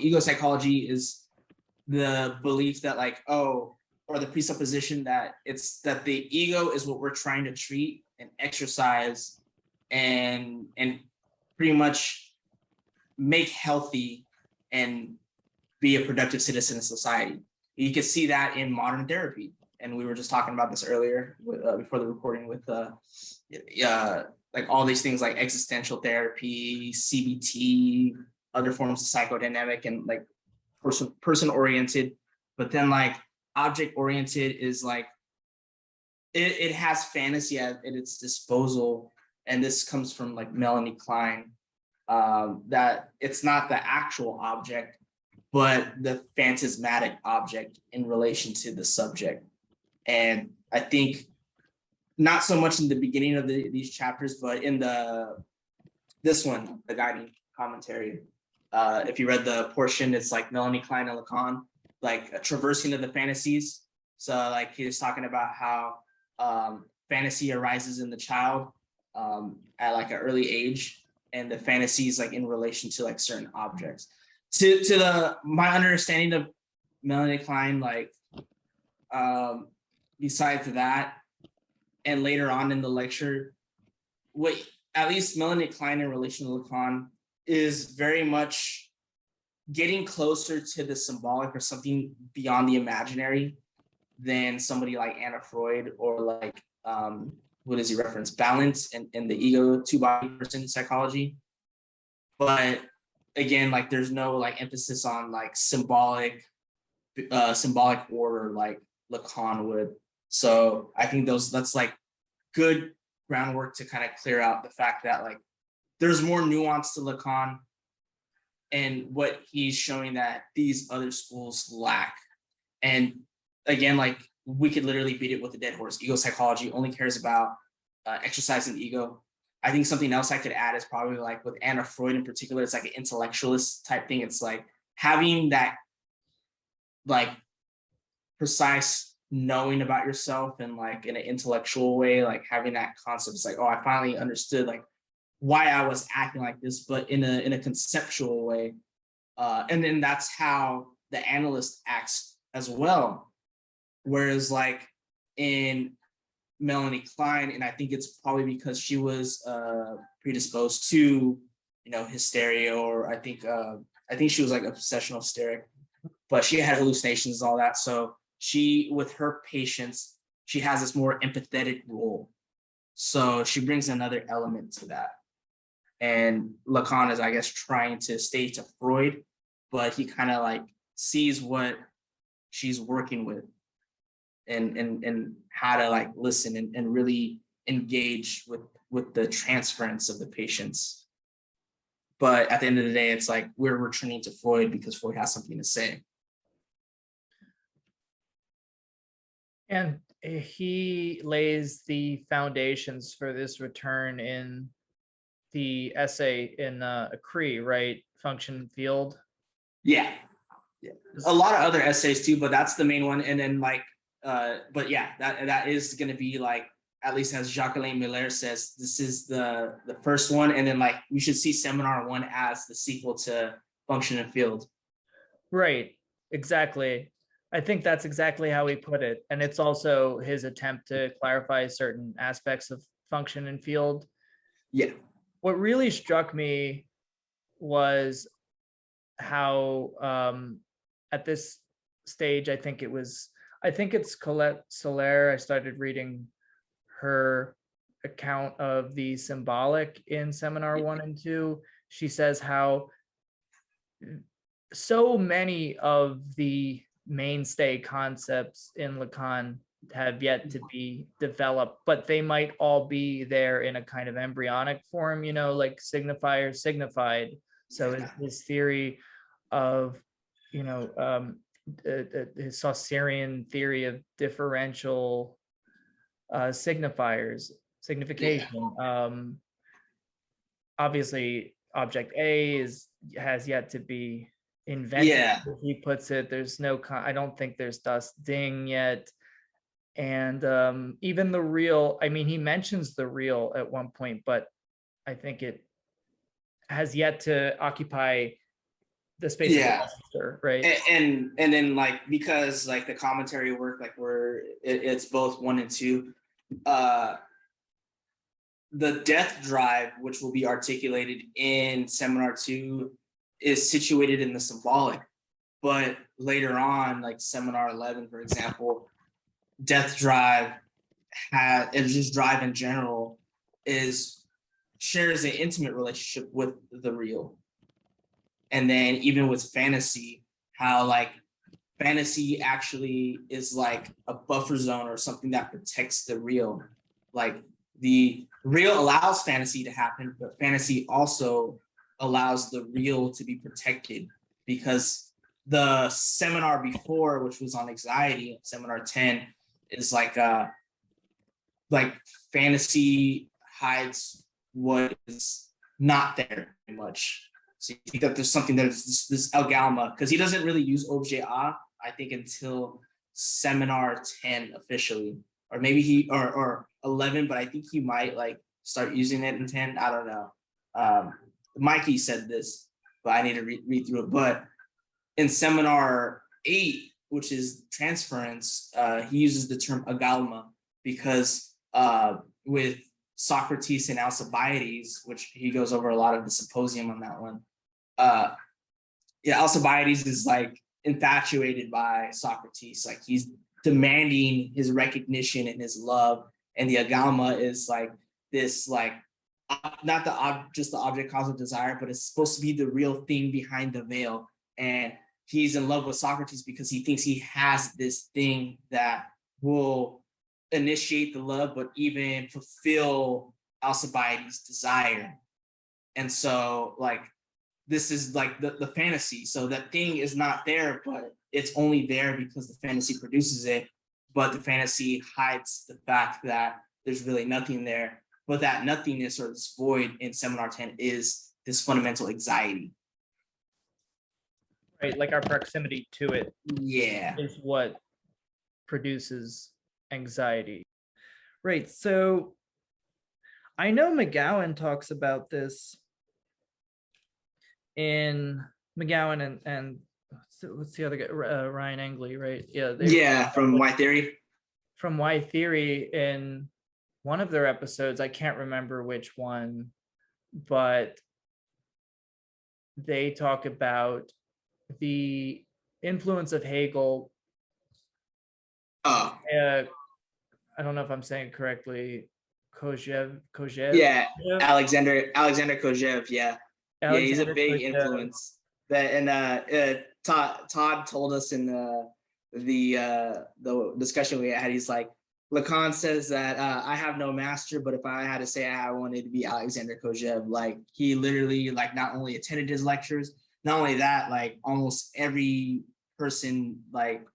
ego psychology is the belief that like, oh, or the presupposition that it's that the ego is what we're trying to treat and exercise and pretty much make healthy and be a productive citizen in society. You can see that in modern therapy. And we were just talking about this earlier before the recording with like all these things like existential therapy, CBT, other forms of psychodynamic and like person oriented. But then like object oriented is like, it has fantasy at its disposal. And this comes from like Melanie Klein, that it's not the actual object, but the phantasmatic object in relation to the subject. And I think not so much in the beginning of these chapters, but in this one, the guiding commentary, if you read the portion, it's like Melanie Klein and Lacan, like a traversing of the fantasies. So like he was talking about how fantasy arises in the child at like an early age, and the fantasies like in relation to like certain objects. To my understanding of Melanie Klein, like besides that, and later on in the lecture, what at least Melanie Klein in relation to Lacan is very much getting closer to the symbolic or something beyond the imaginary than somebody like Anna Freud or like what does he reference? Balance and the ego two-body person psychology. But again, like there's no like emphasis on like symbolic order like Lacan would. So I think that's like good groundwork to kind of clear out the fact that like there's more nuance to Lacan and what he's showing that these other schools lack. And again, like we could literally beat it with a dead horse. Ego psychology only cares about exercising ego. I think something else I could add is probably like with Anna Freud in particular, it's like an intellectualist type thing. It's like having that like precise knowing about yourself and like in an intellectual way, like having that concept. It's like, oh, I finally understood like why I was acting like this, but in a conceptual way. And then that's how the analyst acts as well. Whereas like in Melanie Klein, and I think it's probably because she was predisposed to, hysteria, or I think she was like obsessional hysteric, but she had hallucinations and all that. So she, with her patients, she has this more empathetic role. So she brings another element to that. And Lacan is, I guess, trying to stay to Freud, but he kind of like sees what she's working with and how to like listen and really engage with the transference of the patients. But at the end of the day, it's like we're returning to Freud because Freud has something to say. And he lays the foundations for this return in the essay in Cree, right? Function field. Yeah. A lot of other essays too, but that's the main one. And then like, but yeah, that is going to be like, at least as Jacques-Alain Miller says, this is the first one. And then like, we should see Seminar 1 as the sequel to Function and Field. Right, exactly. I think that's exactly how he put it. And it's also his attempt to clarify certain aspects of function and field. Yeah. What really struck me was how at this stage, I think it's Colette Soler. I started reading her account of the Symbolic in Seminar 1 and 2. She says how so many of the mainstay concepts in Lacan have yet to be developed, but they might all be there in a kind of embryonic form, like signifier, signified. So his theory of, his Saussurian theory of differential signifiers, signification. Obviously, object A has yet to be invented. Yeah. He puts it, there's no, I don't think there's das Ding yet. And even the real, he mentions the real at one point, but I think it has yet to occupy the space of the master, right? And then like, because like the commentary work, like it's both 1 and 2, the death drive, which will be articulated in seminar 2, is situated in the symbolic. But later on, like seminar 11, for example, death drive it's just drive in general shares an intimate relationship with the real. And then even with fantasy, how like fantasy actually is like a buffer zone or something that protects the real. Like the real allows fantasy to happen, but fantasy also allows the real to be protected, because the seminar before, which was on anxiety, seminar 10, is like fantasy hides what is not there very much. So you think that there's something that is this amalgama, because he doesn't really use objet a, I think, until seminar 10 officially, or maybe or 11, but I think he might like start using it in 10. I don't know. Mikey said this, but I need to read through it. But in seminar 8, which is transference, he uses the term agalma, because with Socrates and Alcibiades, which he goes over a lot of the symposium on that one. Alcibiades is like infatuated by Socrates, like he's demanding his recognition and his love, and the agalma is like this, like not just the object cause of desire, but it's supposed to be the real thing behind the veil. And he's in love with Socrates because he thinks he has this thing that will initiate the love, but even fulfill Alcibiades' desire. And so like, this is like the fantasy. So that thing is not there, but it's only there because the fantasy produces it. But the fantasy hides the fact that there's really nothing there. But that nothingness, or this void in seminar 10, is this fundamental anxiety. Right, like our proximity to it is what produces anxiety. Right, so I know McGowan talks about this in McGowan and what's the other guy, Ryan Engley, right? From Y Theory. From Y Theory, in one of their episodes, I can't remember which one, but they talk about the influence of Hegel. I don't know if I'm saying it correctly. Kojève. Yeah, Alexander Kojève. Yeah, he's a big influence. Todd told us in the discussion we had. He's like, Lacan says that I have no master, but if I had to say I wanted to be Alexander Kojève, like he literally like not only attended his lectures, not only that, like almost every person, like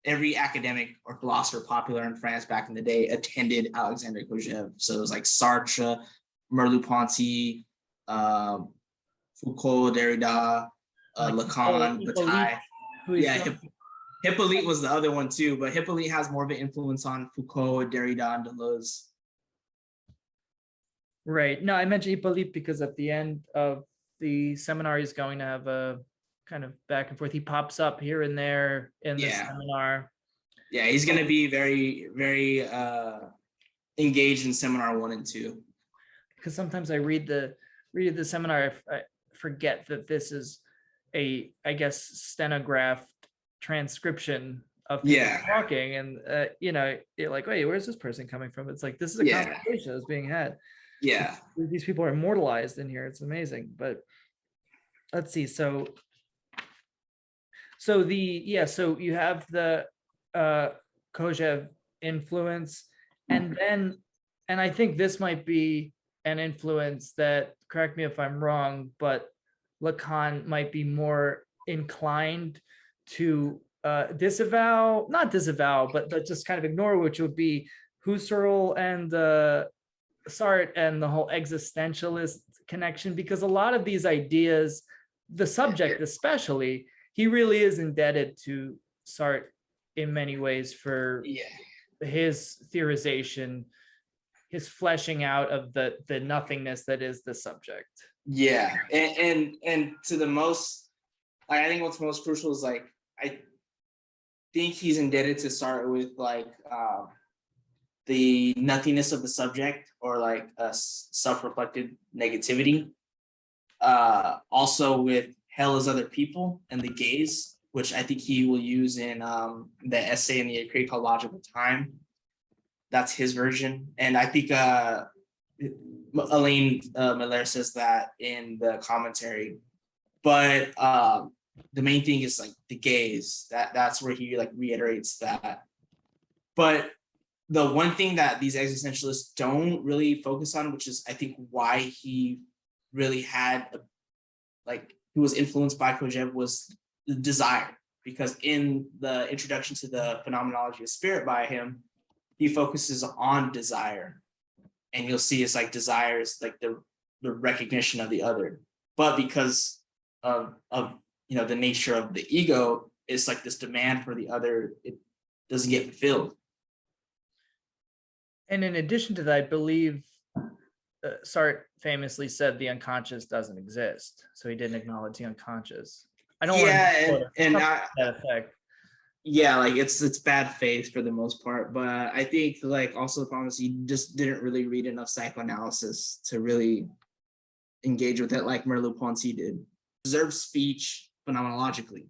every academic or philosopher popular in France back in the day attended Alexander Kojève. So it was like Sartre, Merleau-Ponty, Foucault, Derrida, Lacan, Bataille. Hippolyte was the other one too, but Hippolyte has more of an influence on Foucault, Derrida, and Deleuze. Right. No, I mentioned Hippolyte because at the end of the seminar, he's going to have a kind of back and forth. He pops up here and there in the seminar. Yeah, he's going to be very, very engaged in seminar 1 and 2. Because sometimes I read the seminar, I forget that this is a, I guess, stenographed transcription of people talking, and you're like, wait, where's this person coming from? It's like, this is a conversation that's being had. These people are immortalized in here. It's amazing. But let's see. So you have the Kojève influence, and I think this might be an influence that, correct me if I'm wrong, but Lacan might be more inclined to not disavow, but just kind of ignore, which would be Husserl and Sartre and the whole existentialist connection, because a lot of these ideas, the subject especially, he really is indebted to Sartre in many ways for his theorization, his fleshing out of the nothingness that is the subject. And to the most I think what's most crucial is like, I think he's indebted to start with like the nothingness of the subject, or like a self-reflected negativity. Also with hell is other people and the gaze, which I think he will use in the essay in the Logical Time. That's his version. And I think Elaine Miller says that in the commentary. But the main thing is like the gaze. That's where he like reiterates that. But the one thing that these existentialists don't really focus on, which is I think why he really had he was influenced by Kojève, was the desire. Because in the introduction to the Phenomenology of Spirit by him, he focuses on desire. And you'll see it's like desire is like the recognition of the other. But because of the nature of the ego, it's like this demand for the other, it doesn't get fulfilled. And in addition to that, I believe Sartre famously said the unconscious doesn't exist, so he didn't acknowledge the unconscious. I don't want to that effect. Yeah, like it's bad faith for the most part, but I think like also the problem is he just didn't really read enough psychoanalysis to really engage with it like Merleau-Ponty did. Observe speech phenomenologically,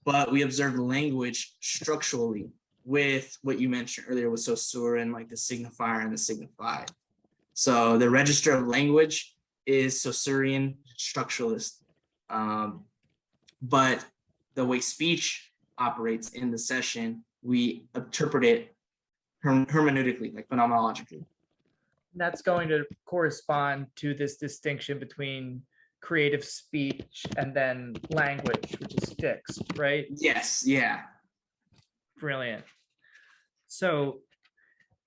but we observe language structurally with what you mentioned earlier with Saussure and like the signifier and the signified. So the register of language is Saussurean structuralist, but the way speech operates in the session, we interpret it hermeneutically, like phenomenologically. That's going to correspond to this distinction between creative speech and then language, which is fixed, right? Yes, yeah. Brilliant. So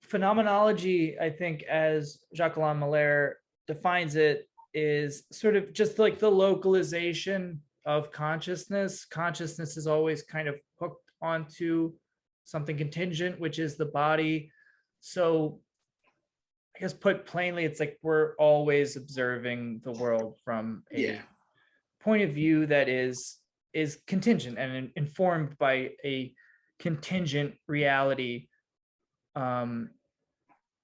phenomenology, I think, as Jacques Miller defines it, is sort of just like the localization of consciousness. Consciousness is always kind of hooked onto something contingent, which is the body. So I guess put plainly, it's like we're always observing the world from a point of view that is contingent and informed by a contingent reality. And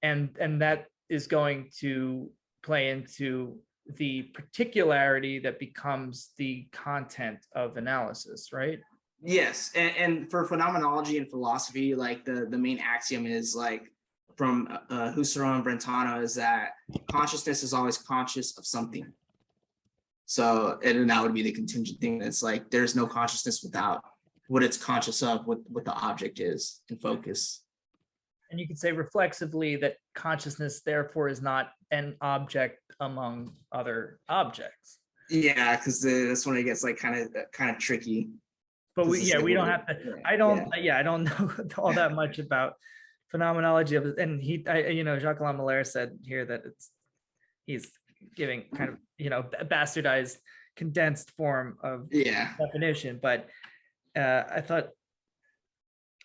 that is going to play into the particularity that becomes the content of analysis, right? Yes, and for phenomenology and philosophy, like the main axiom is like from Husserl and Brentano is that consciousness is always conscious of something. So, and that would be the contingent thing. That's like there's no consciousness without what it's conscious of, what the object is in focus. And you could say reflexively that consciousness therefore is not an object among other objects. Yeah, because that's when it gets like kind of tricky. But we don't have to. I don't know all that much about phenomenology of it. And Jacques Miller said here that he's giving kind of a bastardized, condensed form of definition. But I thought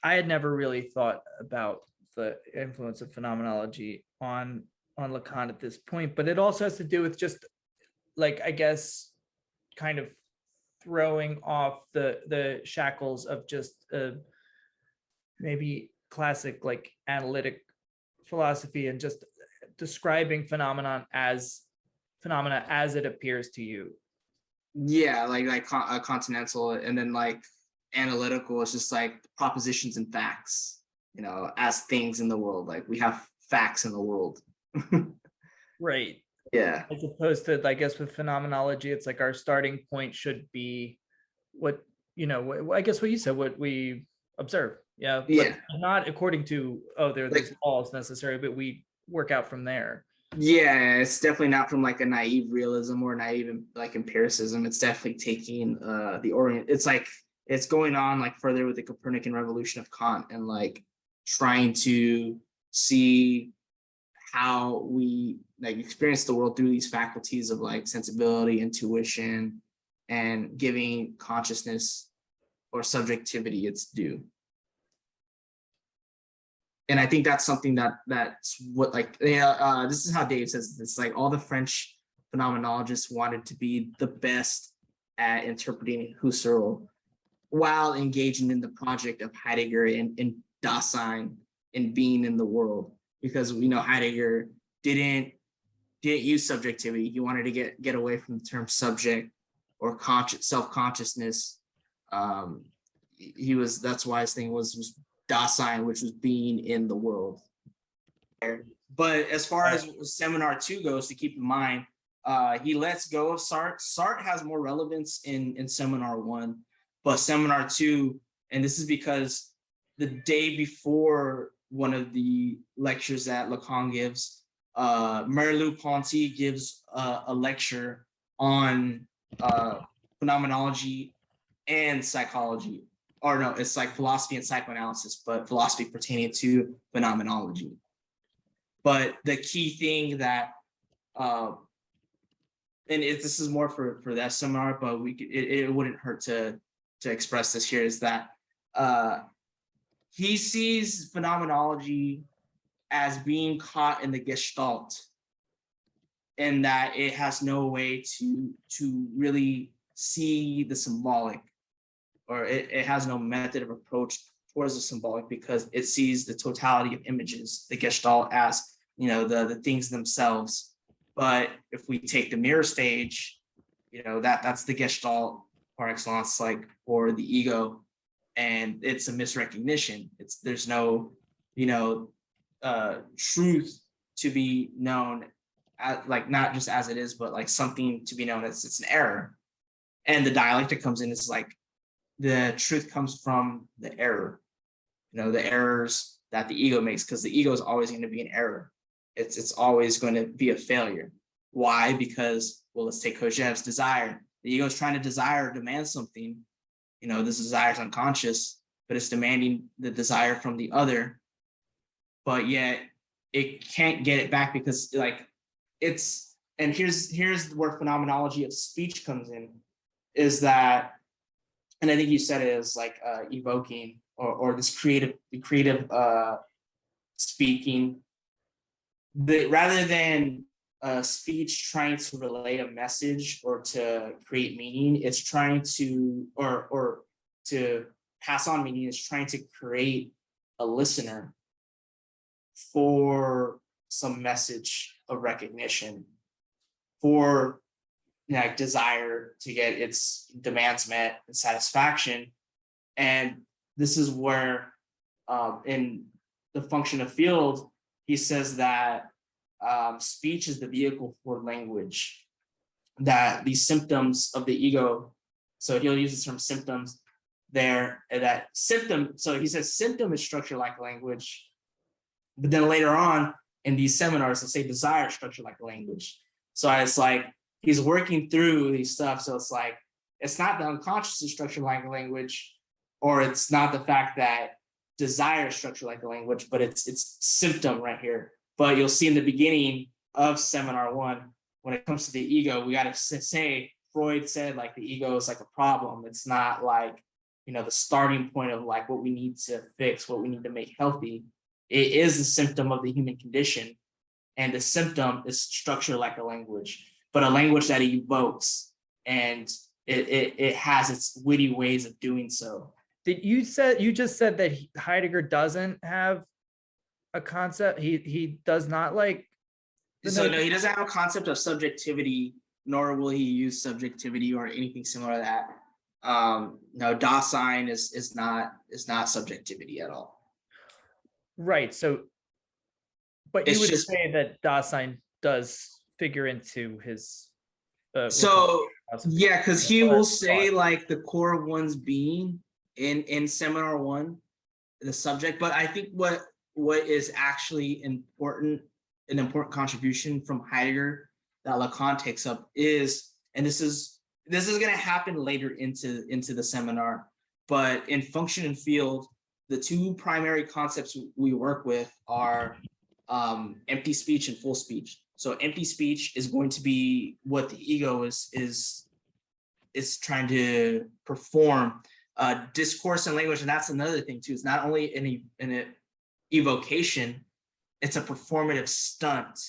I had never really thought about the influence of phenomenology on Lacan at this point, but it also has to do with just like, I guess, kind of throwing off the shackles of just maybe classic like analytic philosophy and just describing phenomena as it appears to you. Yeah, like continental, and then like analytical is just like propositions and facts, as things in the world. Like we have facts in the world. Right. Yeah. As opposed to, I guess, with phenomenology, it's like our starting point should be what, I guess what you said, what we observe. Yeah. Yeah. But not according to, there's laws necessary, but we work out from there. Yeah, it's definitely not from like a naive realism or naive like empiricism. It's definitely taking the orient. It's like it's going on like further with the Copernican revolution of Kant and like trying to see how we like experience the world through these faculties of like sensibility, intuition, and giving consciousness or subjectivity its due. And I think that's something that's what like this is how Dave says this, like all the French phenomenologists wanted to be the best at interpreting Husserl while engaging in the project of Heidegger and Dasein and being in the world, because we know Heidegger didn't use subjectivity. He wanted to get away from the term subject or self-consciousness. That's why his thing was Dasein, which was being in the world. But as far as seminar 2 goes, to keep in mind, he lets go of Sartre. Sartre has more relevance in seminar 1, but seminar 2, and this is because the day before one of the lectures that Lacan gives, Merleau-Ponty gives a lecture on phenomenology and psychology. Or no, it's like philosophy and psychoanalysis, but philosophy pertaining to phenomenology. But the key thing that, this is more for that seminar, but it wouldn't hurt to express this here, is that he sees phenomenology as being caught in the Gestalt, and that it has no way to really see the symbolic, or it has no method of approach towards the symbolic, because it sees the totality of images, the Gestalt, as the things themselves. But if we take the mirror stage, that's the Gestalt par excellence, like for the ego, and it's a misrecognition. There's no truth to be known, like not just as it is, but like something to be known as it's an error. And the dialectic comes in. It's like the truth comes from the error, the errors that the ego makes, because the ego is always going to be an error. It's always going to be a failure. Why? Because, well, let's take Kojève's desire. The ego is trying to desire or demand something. This desire is unconscious, but it's demanding the desire from the other. But yet it can't get it back, because and here's where phenomenology of speech comes in, is that, and I think you said it as like evoking or this creative speaking, rather than speech trying to relay a message or to create meaning, it's trying to, or to pass on meaning, it's trying to create a listener for some message of recognition, for desire to get its demands met and satisfaction. And this is where in the function of field, he says that speech is the vehicle for language, that these symptoms of the ego, so he'll use the term symptoms there, that symptom, so he says symptom is structured like language, but then later on in these seminars, they'll say desire is structured like language. So it's like he's working through these stuff. So it's like, it's not the unconscious is structured like language, or it's not the fact that desire is structured like a language, but it's symptom right here. But you'll see in the beginning of seminar 1, when it comes to the ego, we got to say, Freud said like the ego is like a problem. It's not like, the starting point of like what we need to fix, what we need to make healthy. It is a symptom of the human condition. And the symptom is structured like a language, but a language that evokes, and it has its witty ways of doing so. You just said that Heidegger doesn't have a concept. He does not like. So no, he doesn't have a concept of subjectivity, nor will he use subjectivity or anything similar to that. No, Dasein is not subjectivity at all. Right. So, but It's you would just, say that Dasein does figure into his. Yeah, because he will say like the core of one's being in seminar 1, the subject. But I think what is actually an important contribution from Heidegger that Lacan takes up is, and this is going to happen later into the seminar, but in function and field, the 2 primary concepts we work with are empty speech and full speech. So empty speech is going to be what the ego is trying to perform. Discourse and language, and that's another thing too. It's not only an evocation, it's a performative stunt.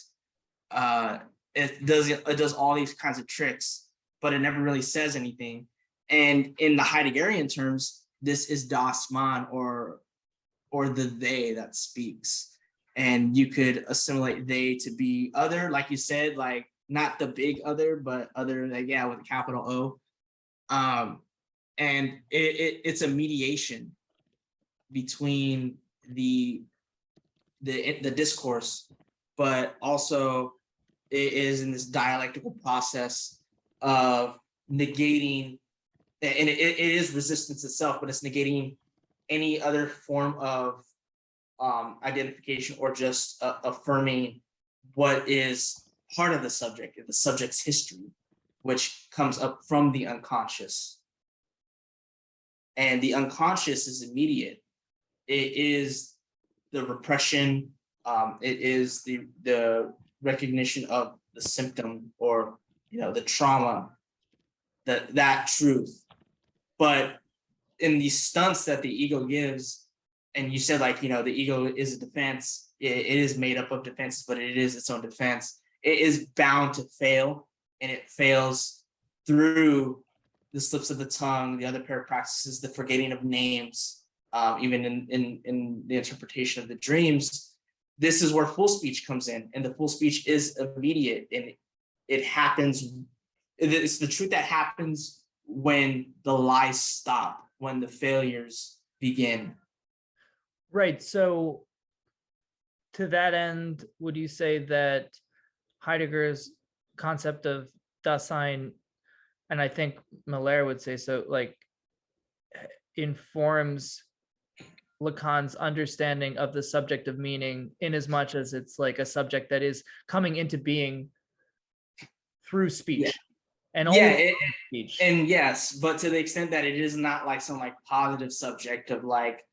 It does all these kinds of tricks. but it never really says anything. And in the Heideggerian terms, this is das Man, or the they that speaks. And you could assimilate they to be other, like you said, like not the big other, but other, like, yeah, with a capital O. And it's a mediation between the discourse, but also it is in this dialectical process of negating, and it is resistance itself, but it's negating any other form of identification, or just affirming what is part of the subject's history, which comes up from the unconscious. And the unconscious is immediate. It is the repression. It is the recognition of the symptom, or the trauma, that truth. But in these stunts that the ego gives, and you said, like, the ego is a defense. It is made up of defenses, but it is its own defense. It is bound to fail, and it fails through the slips of the tongue, the other pair of practices, the forgetting of names, even in the interpretation of the dreams. This is where full speech comes in, and the full speech is immediate, and it happens. It's the truth that happens when the lies stop, when the failures begin. Right. So to that end, would you say that Heidegger's concept of Dasein, and I think Miller would say so, like, informs Lacan's understanding of the subject of meaning, in as much as it's like a subject that is coming into being through speech? Yeah. And only speech. And yes, but to the extent that it is not like some like positive subject of like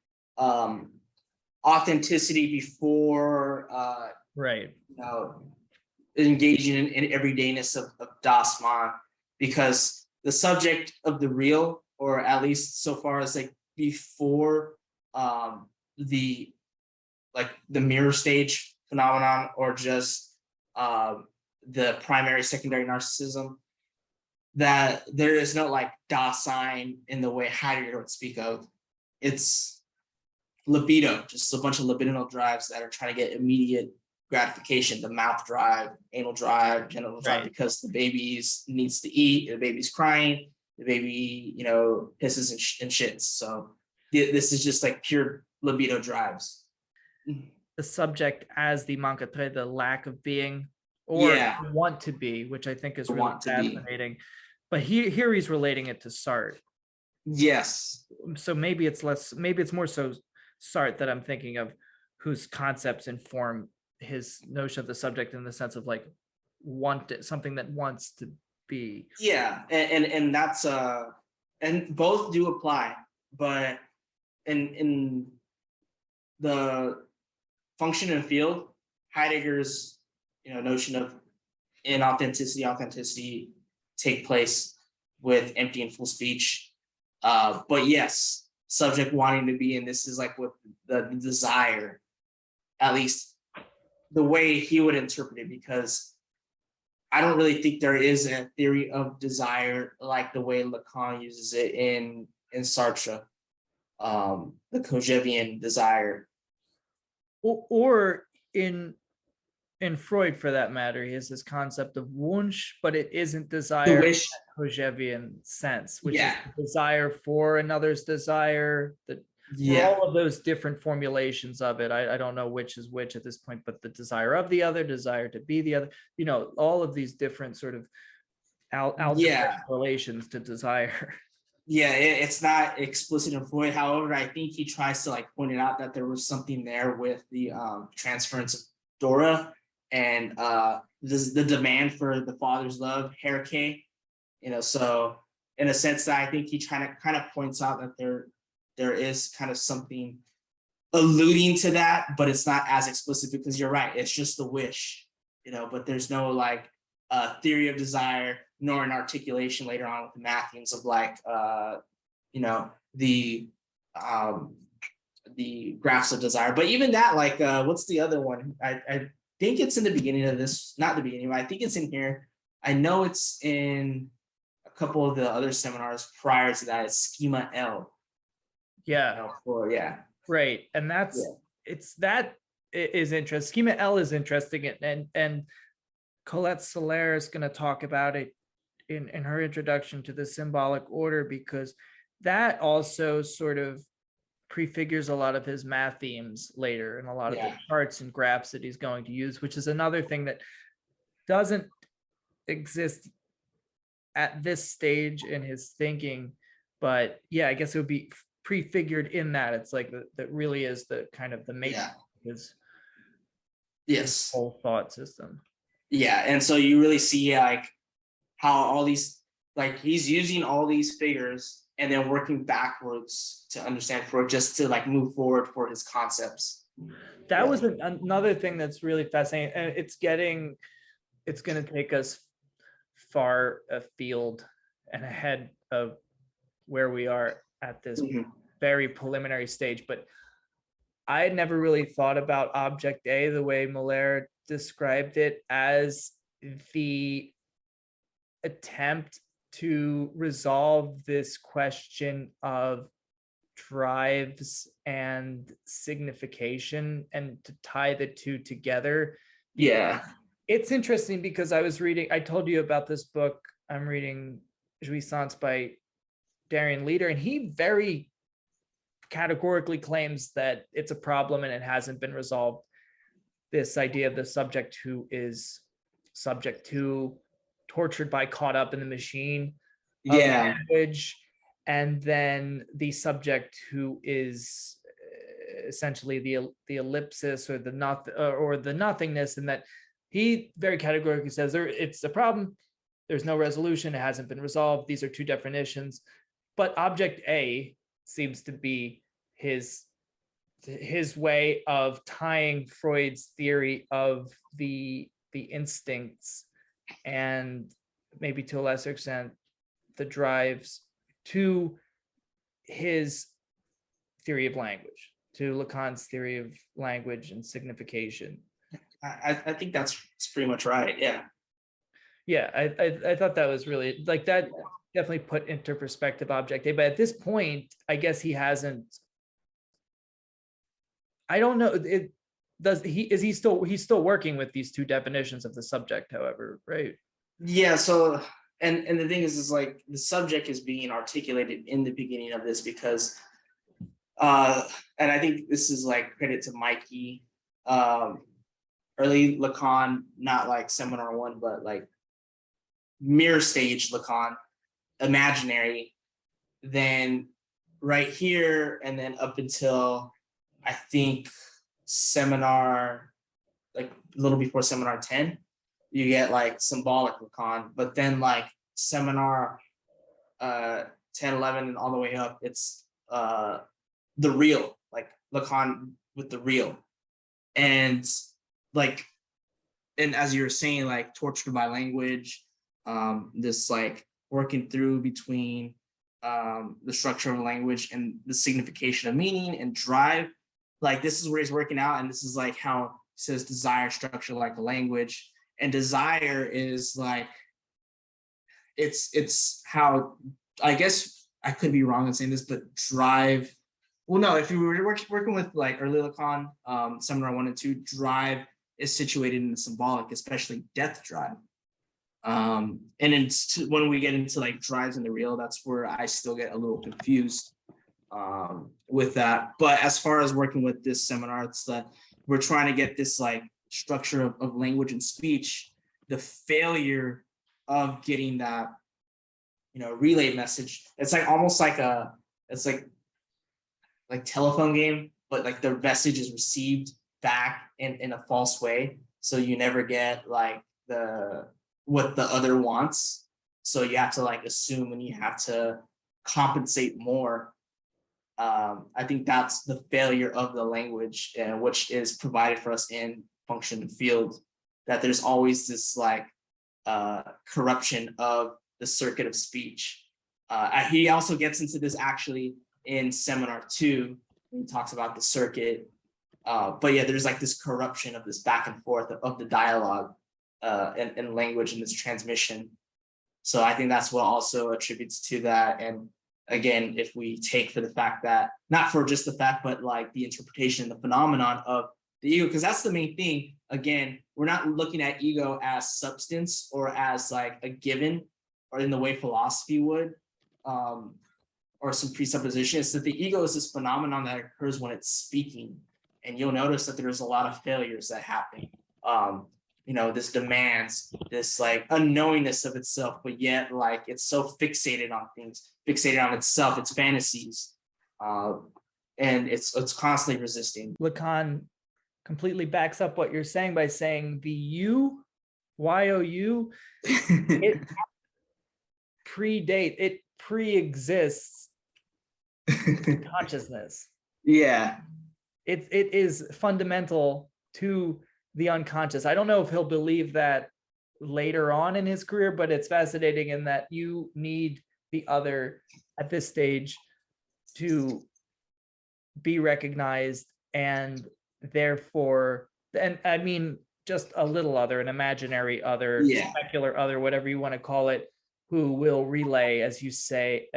authenticity before right, engaging in everydayness of Das Man, because the subject of the real, or at least so far as like before the mirror stage phenomenon, or just the primary secondary narcissism, that there is no like Dasein in the way Heidegger would speak of. It's libido, just a bunch of libidinal drives that are trying to get immediate gratification. The mouth drive, anal drive, genital drive, right, because the baby needs to eat, the baby's crying, the baby, pisses and shits. So this is just like pure libido drives. the subject as the manqué, the lack of being, or want to be, which I think is really fascinating. But here he's relating it to Sartre. Yes. So maybe it's more so Sartre that I'm thinking of, whose concepts inform his notion of the subject in the sense of like something that wants to be. Yeah, and that's and both do apply, but in the function and field, Heidegger's notion of authenticity take place with empty and full speech. But yes, subject wanting to be, and this is like with the desire, at least the way he would interpret it, because I don't really think there is a theory of desire like the way Lacan uses it in Sartre, the Kojèvian desire. Or in Freud, for that matter, he has this concept of Wunsch, but it isn't desire in that Kojèvian sense, which is the desire for another's desire. All of those different formulations of it. I don't know which is which at this point, but the desire of the other, desire to be the other, all of these different sort of algebraic relations to desire. Yeah, it's not explicit in Freud. However, I think he tries to like point it out that there was something there with the transference of Dora, and the demand for the father's love, Herke. So in a sense that I think he kind of points out that there is kind of something alluding to that, but it's not as explicit, because you're right, it's just the wish, but there's no like theory of desire, nor an articulation later on with the Matthews of like the graphs of desire. But even that, like what's the other one? I think it's in the beginning of this, not the beginning, but I think it's in here. I know it's in couple of the other seminars prior to that is Schema L. Yeah. Right. And that is interesting. Schema L is interesting, and Colette Solaire is going to talk about it in her introduction to the symbolic order, because that also sort of prefigures a lot of his math themes later, and a lot of the charts and graphs that he's going to use, which is another thing that doesn't exist at this stage in his thinking. But yeah, I guess it would be prefigured in that. It's like that really is the kind of the matrix of his whole thought system. Yeah, and so you really see like how all these, like he's using all these figures and then working backwards to understand Freud, just to like move forward for his concepts. That was another thing that's really fascinating, and it's going to take us far afield and ahead of where we are at this very preliminary stage. But I had never really thought about object A the way Molaire described it, as the attempt to resolve this question of drives and signification and to tie the two together. Yeah. It's interesting because I told you about this book I'm reading, Jouissance by Darian Leader, and he very categorically claims that it's a problem and it hasn't been resolved. This idea of the subject who is subject to, tortured by, caught up in the machine of language, and then the subject who is essentially the ellipsis or the nothingness, and that he very categorically says it's a problem, there's no resolution, it hasn't been resolved, these are two definitions. But object A seems to be his way of tying Freud's theory of the instincts, and maybe to a lesser extent the drives, to his theory of language, to Lacan's theory of language and signification. I think that's pretty much right. Yeah, I thought that was really, like, that definitely put into perspective object A. But at this point, I guess he hasn't. I don't know. He's still working with these two definitions of the subject, however, right? Yeah. So and the thing is like the subject is being articulated in the beginning of this because and I think this is like credit to Mikey. Early Lacan, not like seminar one, but like mirror stage Lacan, imaginary, then right here, and then up until I think seminar, like a little before seminar 10, you get like symbolic Lacan, but then like seminar 10, 11, and all the way up, it's the real, like Lacan with the real. And like, and as you were saying, like tortured by language, this like working through between the structure of language and the signification of meaning and drive, like this is where he's working out. And this is like how he says desire structure like a language, and desire is like, it's how, I guess I could be wrong in saying this, but drive, well, no, if you were working with like early Lacan, seminar 1 and 2, drive is situated in the symbolic, especially death drive. And it's when we get into like drives in the real, that's where I still get a little confused with that. But as far as working with this seminar, it's that we're trying to get this like structure of language and speech, the failure of getting that, relay message. It's like almost like it's like telephone game, but like the message is received back in a false way. So you never get like what the other wants. So you have to like assume, and you have to compensate more. I think that's the failure of the language, which is provided for us in function and field, that there's always this like corruption of the circuit of speech. He also gets into this actually in seminar 2. He talks about the circuit. But yeah, there's like this corruption of this back and forth of the dialogue and language and this transmission. So I think that's what also attributes to that. And again, if we take for the fact that, not for just the fact, but like the interpretation, the phenomenon of the ego, because that's the main thing. Again, we're not looking at ego as substance or as like a given or in the way philosophy would, or some presupposition. It's that the ego is this phenomenon that occurs when it's speaking. And you'll notice that there's a lot of failures that happen. This demands this like unknowingness of itself, but yet like it's so fixated on things, fixated on itself, its fantasies, and it's constantly resisting. Lacan completely backs up what you're saying by saying the you, it pre-exists consciousness. Yeah. It is fundamental to the unconscious. I don't know if he'll believe that later on in his career, but it's fascinating in that you need the other at this stage to be recognized, and therefore, and I mean just a little other, an imaginary other, Yeah. secular other, whatever you want to call it, who will relay, as you say,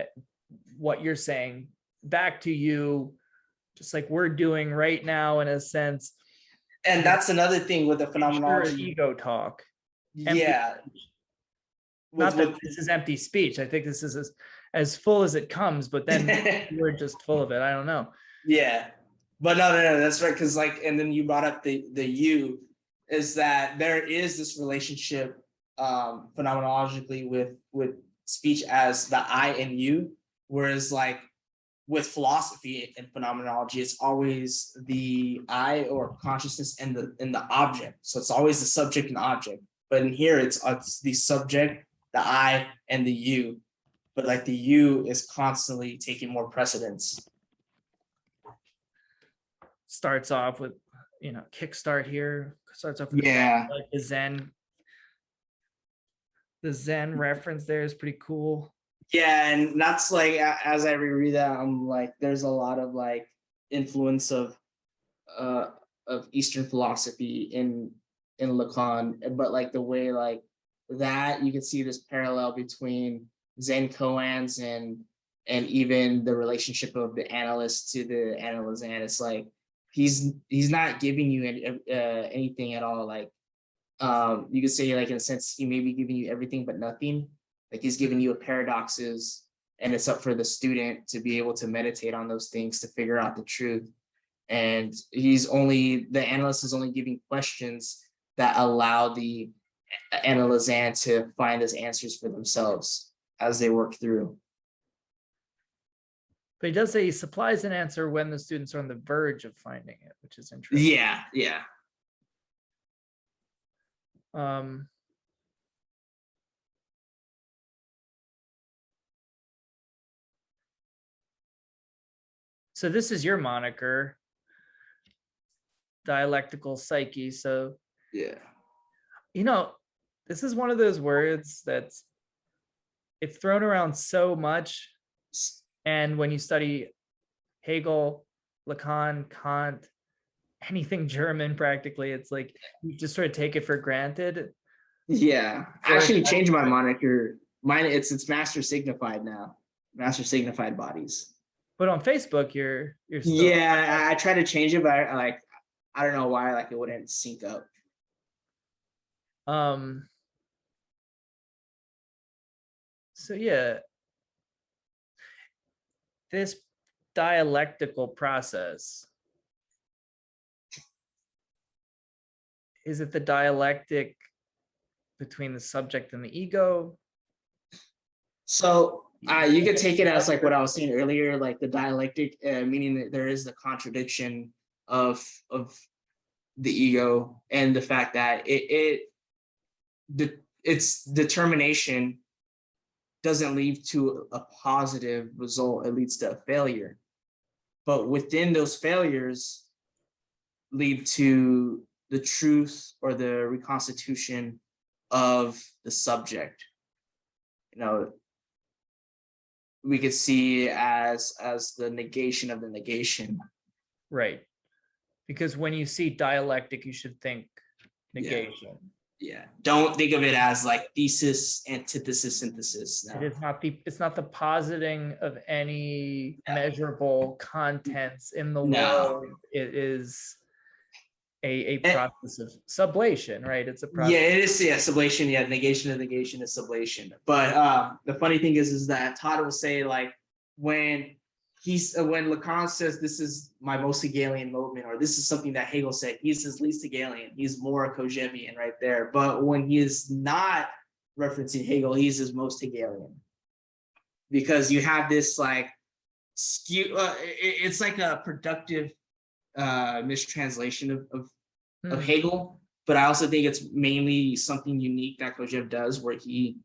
what you're saying back to you, just like we're doing right now in a sense. And that's another thing with the phenomenology. Ego talk. Yeah. Not that this is empty speech. I think this is as full as it comes, but then we're just full of it. I don't know. Yeah. But no, that's right. Because like, and then you brought up the you, is that there is this relationship phenomenologically with speech as the I and you, whereas like with philosophy and phenomenology, it's always the I or consciousness and the object. So it's always the subject and object. But in here, it's the subject, the I, and the you. But like the you is constantly taking more precedence. Starts off with, kickstart here. Starts off with like the Zen reference there is pretty cool. Yeah, and that's like, as I reread that, I'm like, there's a lot of like influence of Eastern philosophy in Lacan, but like the way like that, you can see this parallel between Zen koans and even the relationship of the analyst to the analysand. It's like he's not giving you anything at all. Like you could say, like, in a sense, he may be giving you everything but nothing. Like he's giving you paradoxes, and it's up for the student to be able to meditate on those things to figure out the truth. And the analyst is only giving questions that allow the analysand to find those answers for themselves as they work through. But he does say he supplies an answer when the students are on the verge of finding it, which is interesting. Yeah. So this is your moniker, Dialectical Psyche. So yeah, this is one of those words that's it's thrown around so much. And when you study Hegel, Lacan, Kant, anything German, practically, it's like you just sort of take it for granted. Yeah, I actually changed my moniker. Mine, it's Master Signified now. Master Signified Bodies. But on Facebook, you're still... Yeah, I tried to change it, but I don't know why, like it wouldn't sync up. So yeah, this dialectical process, is it the dialectic between the subject and the ego? So you could take it as like what I was saying earlier, like the dialectic, meaning that there is the contradiction of the ego and the fact that its determination doesn't lead to a positive result. It leads to a failure. But within those failures lead to the truth or the reconstitution of the subject. We could see as the negation of the negation. Right. Because when you see dialectic, you should think negation. Yeah. Don't think of it as like thesis, antithesis, synthesis. No. It's not the positing of any measurable contents in the No. world. It is a And- process of sublation, right? It's a process. yeah, it is. Yeah, sublation. Yeah, negation of negation is sublation. But the funny thing is that Todd will say like when when Lacan says this is my most Hegelian moment, or this is something that Hegel said, he's his least Hegelian. He's more Kojèvian right there. But when he is not referencing Hegel, he's his most Hegelian, because you have this like skew. It's like a productive mistranslation of Hegel, but I also think it's mainly something unique that Kojève does, where he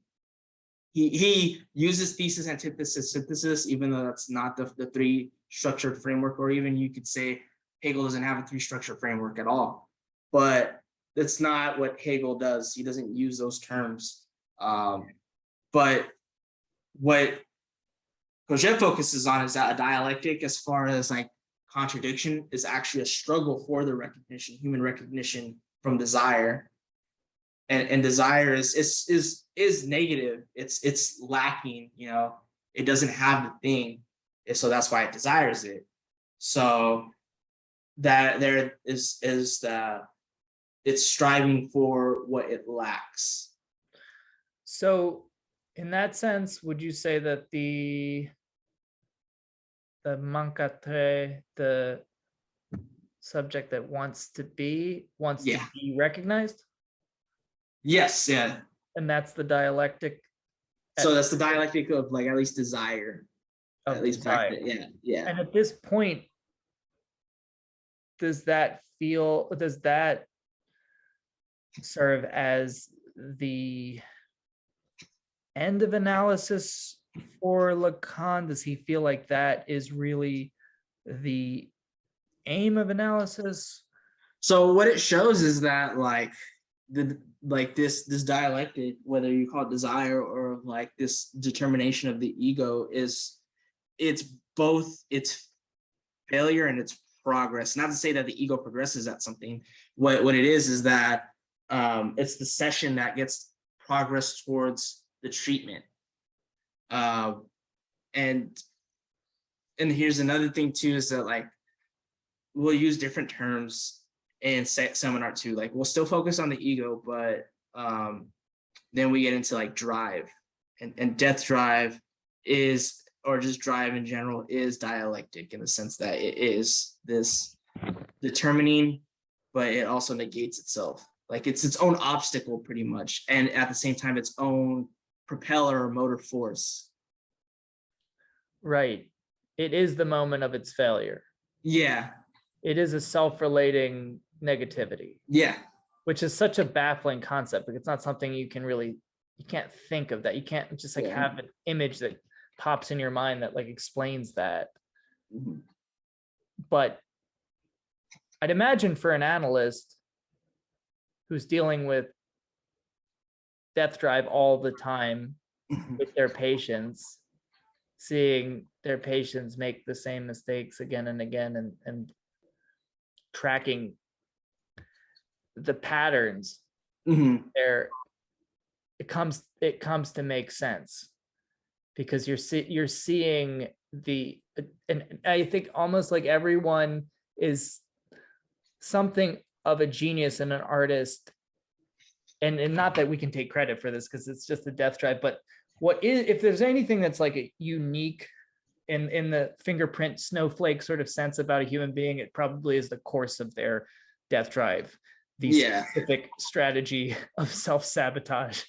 uses thesis, antithesis, synthesis, even though that's not the three structured framework, or even you could say Hegel doesn't have a three structured framework at all. But that's not what Hegel does. He doesn't use those terms. But what Kojève focuses on is that a dialectic, as far as like contradiction, is actually a struggle for the recognition, human recognition from desire. And desire is negative. It's lacking, you know, it doesn't have the thing. And so that's why it desires it. So that there is the it's striving for what it lacks. So in that sense, would you say that the mancatre, the subject that wants to be recognized? Yes, yeah. And that's the dialectic. So that's the dialectic of like at least desire. Of at least desire. back then, yeah. And at this point, does that serve as the end of analysis for Lacan? Does he feel like that is really the aim of analysis? So what it shows is that this dialectic, whether you call it desire or like this determination of the ego, it's both its failure and its progress. Not to say that the ego progresses at something. What it is that it's the session that gets progress towards the treatment. And here's another thing too, is that like we'll use different terms in seminar too. Like we'll still focus on the ego, but then we get into like drive, and death drive is, or just drive in general, is dialectic in the sense that it is this determining, but it also negates itself. Like it's its own obstacle pretty much, and at the same time its own propeller or motor force. Right. It is the moment of its failure. Yeah. It is a self-relating negativity. Yeah. Which is such a baffling concept, because it's not something you can't think of that. You can't just like have an image that pops in your mind that like explains that. Mm-hmm. But I'd imagine for an analyst who's dealing with death drive all the time with their patients, seeing their patients make the same mistakes again and again, and tracking the patterns there, it comes to make sense, because you're seeing and I think almost like everyone is something of a genius and an artist, and not that we can take credit for this because it's just a death drive, but if there's anything that's like a unique in the fingerprint snowflake sort of sense about a human being, it probably is the course of their death drive, the specific strategy of self-sabotage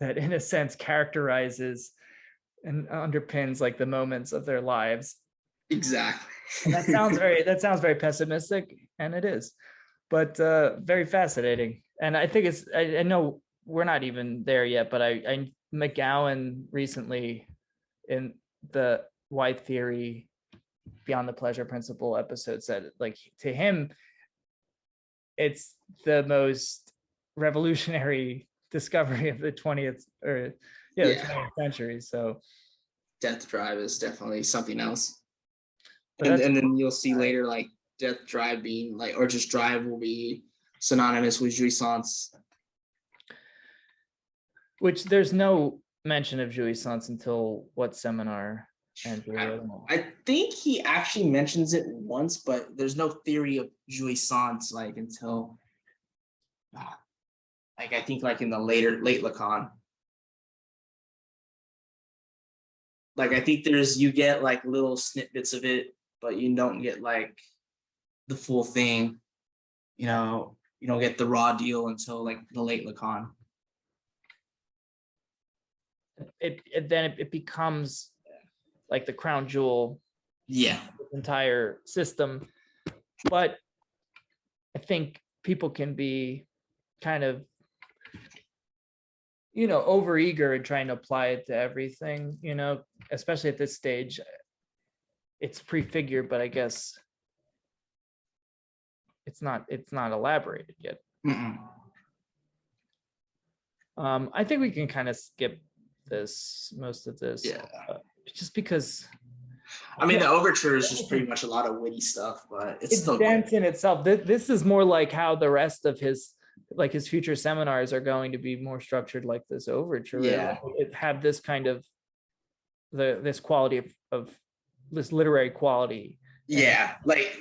that in a sense characterizes and underpins like the moments of their lives. Exactly. And that sounds very pessimistic, and it is, but very fascinating. And I think I know we're not even there yet, but I McGowan recently in the Why Theory Beyond the Pleasure Principle episode said, like, to him, it's the most revolutionary discovery of the 20th the 20th century. So death drive is definitely something else. And then you'll see later like death drive being like, or just drive will be synonymous with jouissance. Which there's no mention of jouissance until what seminar, Andrew? I don't know. I think he actually mentions it once, but there's no theory of jouissance like until like I think like in the late Lacan. Like I think you get like little snippets of it, but you don't get like the full thing. You know, you don't get the raw deal until like the late Lacan. It becomes like the crown jewel, Yeah, entire system. But I think people can be kind of, overeager in trying to apply it to everything, especially at this stage. It's prefigured, but I guess it's not elaborated yet. I think we can kind of skip most of this. Yeah. Just because I mean, the overture is just pretty much a lot of witty stuff, but it's still dense good. in itself. This is more like how the rest of his future seminars are going to be more structured like this overture. Yeah. It have this kind of this quality of this literary quality. Yeah, like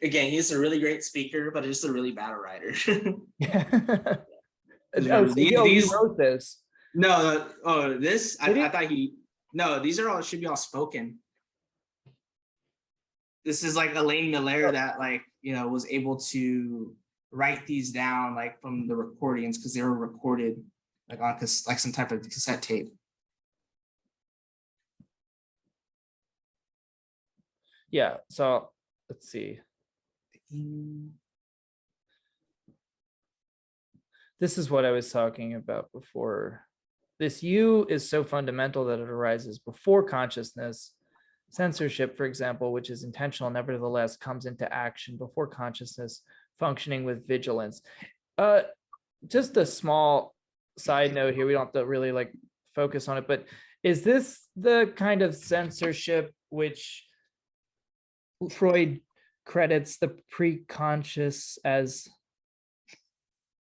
again, he's a really great speaker, but just a really bad writer. He wrote this. No, this I thought these should be all spoken. This is like Elaine Miller that was able to write these down like from the recordings because they were recorded like on some type of cassette tape. Yeah, so let's see. This is what I was talking about before. This you is so fundamental that it arises before consciousness. Censorship, for example, which is intentional, nevertheless comes into action before consciousness, functioning with vigilance. Just a small side note here, we don't have to really focus on it, but is this the kind of censorship which Freud credits the pre-conscious as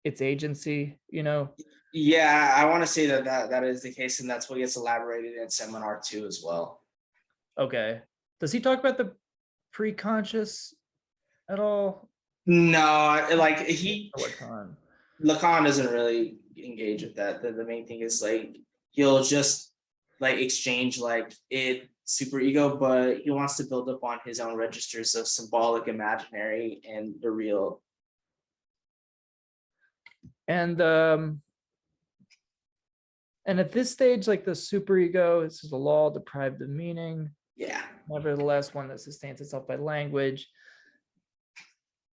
its agency, Yeah, I want to say that is the case, and that's what gets elaborated in seminar 2 as well. Okay. Does he talk about the pre-conscious at all? No, Lacan doesn't really engage with that. The main thing is he'll just exchange it superego, but he wants to build up on his own registers of symbolic, imaginary, and the real. And at this stage, the superego, this is a law deprived of meaning. Yeah. Nevertheless, one that sustains itself by language.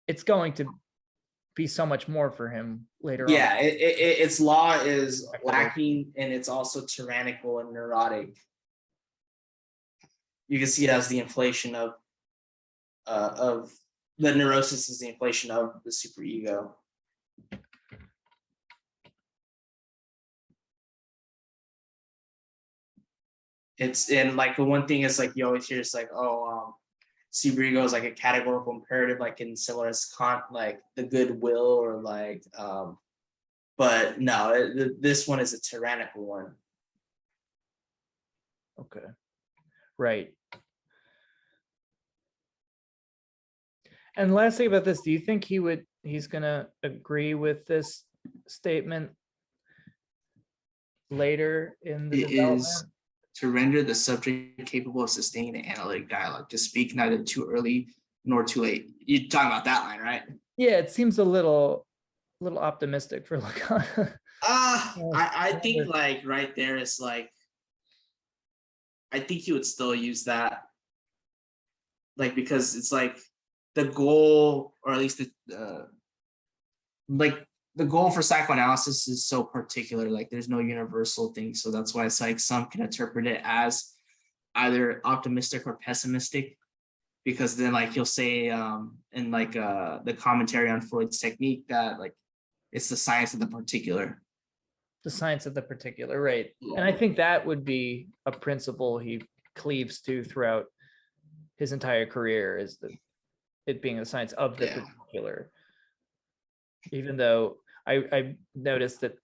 It's going to be so much more for him later on. Yeah, its law is lacking, and it's also tyrannical and neurotic. You can see it as the inflation of the neurosis is the inflation of the superego. It's and the one thing is you always hear it's superego is a categorical imperative, in similar as Kant, the goodwill or but no, this one is a tyrannical one. Okay, right. And last thing about this, do you think he's gonna agree with this statement later in the development? Is to render the subject capable of sustaining an analytic dialogue, to speak neither too early nor too late. You're talking about that line, right? Yeah, it seems a little optimistic for Lacan. I think right there is I think he would still use that, because it's the goal, or at least the goal for psychoanalysis is so particular. There's no universal thing, so that's why it's some can interpret it as either optimistic or pessimistic, because then he'll say in the commentary on Freud's technique that it's the science of the particular. The science of the particular, right? And I think that would be a principle he cleaves to throughout his entire career, is it being the science of the particular. Even though I noticed that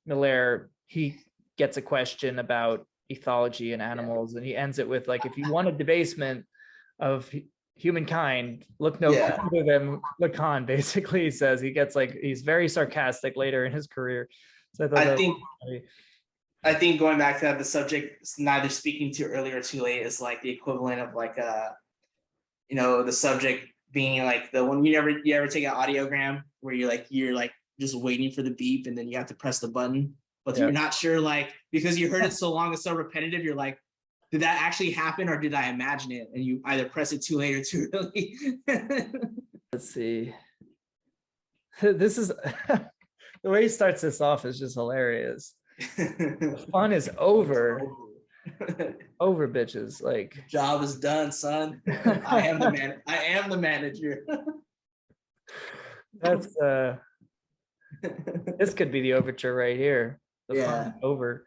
Miller, he gets a question about ethology and animals, and he ends it with like, if you want a debasement of humankind, look no further than Lacan. Basically, he says, he gets like, he's very sarcastic later in his career. So I thought I think going back to that, the subject is neither speaking too early or too late is like the equivalent of like the subject being like the one you ever take an audiogram where you're like just waiting for the beep and then you have to press the button, but you're not sure, like, because you heard it so long, it's so repetitive, you're like, did that actually happen or did I imagine it? And you either press it too late or too early. Let's see. This is the way he starts this off is just hilarious. The fun is over. Over, bitches. Like, job is done, son. I am the manager. That's this could be the overture right here. The fun is over.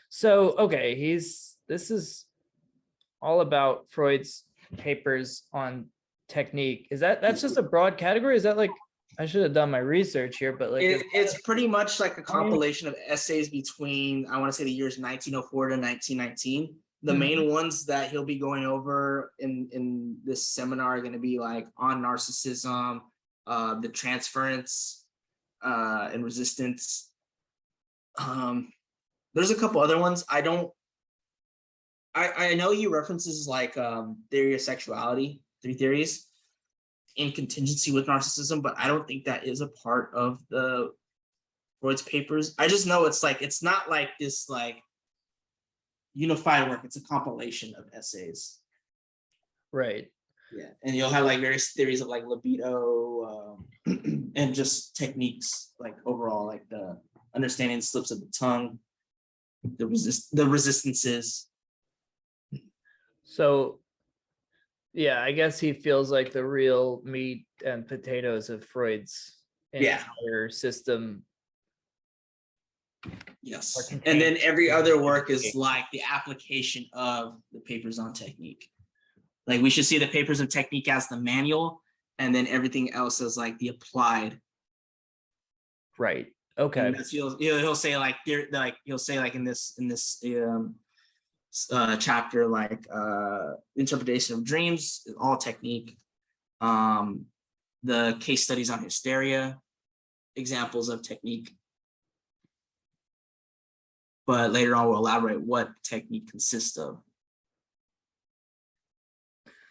So okay, this is all about Freud's papers on technique. That's just a broad category? Is that like, I should have done my research here, but like it's pretty much like a compilation of essays between, I want to say, the years 1904 to 1919. The main ones that he'll be going over in this seminar are going to be like on narcissism, the transference, and resistance. There's a couple other ones. I know he references like theory of sexuality, 3 theories, in contingency with narcissism, but I don't think that is a part of the Freud's papers. I just know it's like, it's not like this like unified work. It's a compilation of essays. Right. Yeah, and you'll have like various theories of like libido, and just techniques, like overall, like the understanding slips of the tongue, the resistances. So yeah, I guess he feels like the real meat and potatoes of Freud's entire system. Yes. And then every other work is like the application of the papers on technique. Like, we should see the papers on technique as the manual, and then everything else is like the applied. Right. Okay. He'll say like he'll say like in this chapter, like interpretation of dreams is all technique. The case studies on hysteria, examples of technique. But later on we'll elaborate what technique consists of.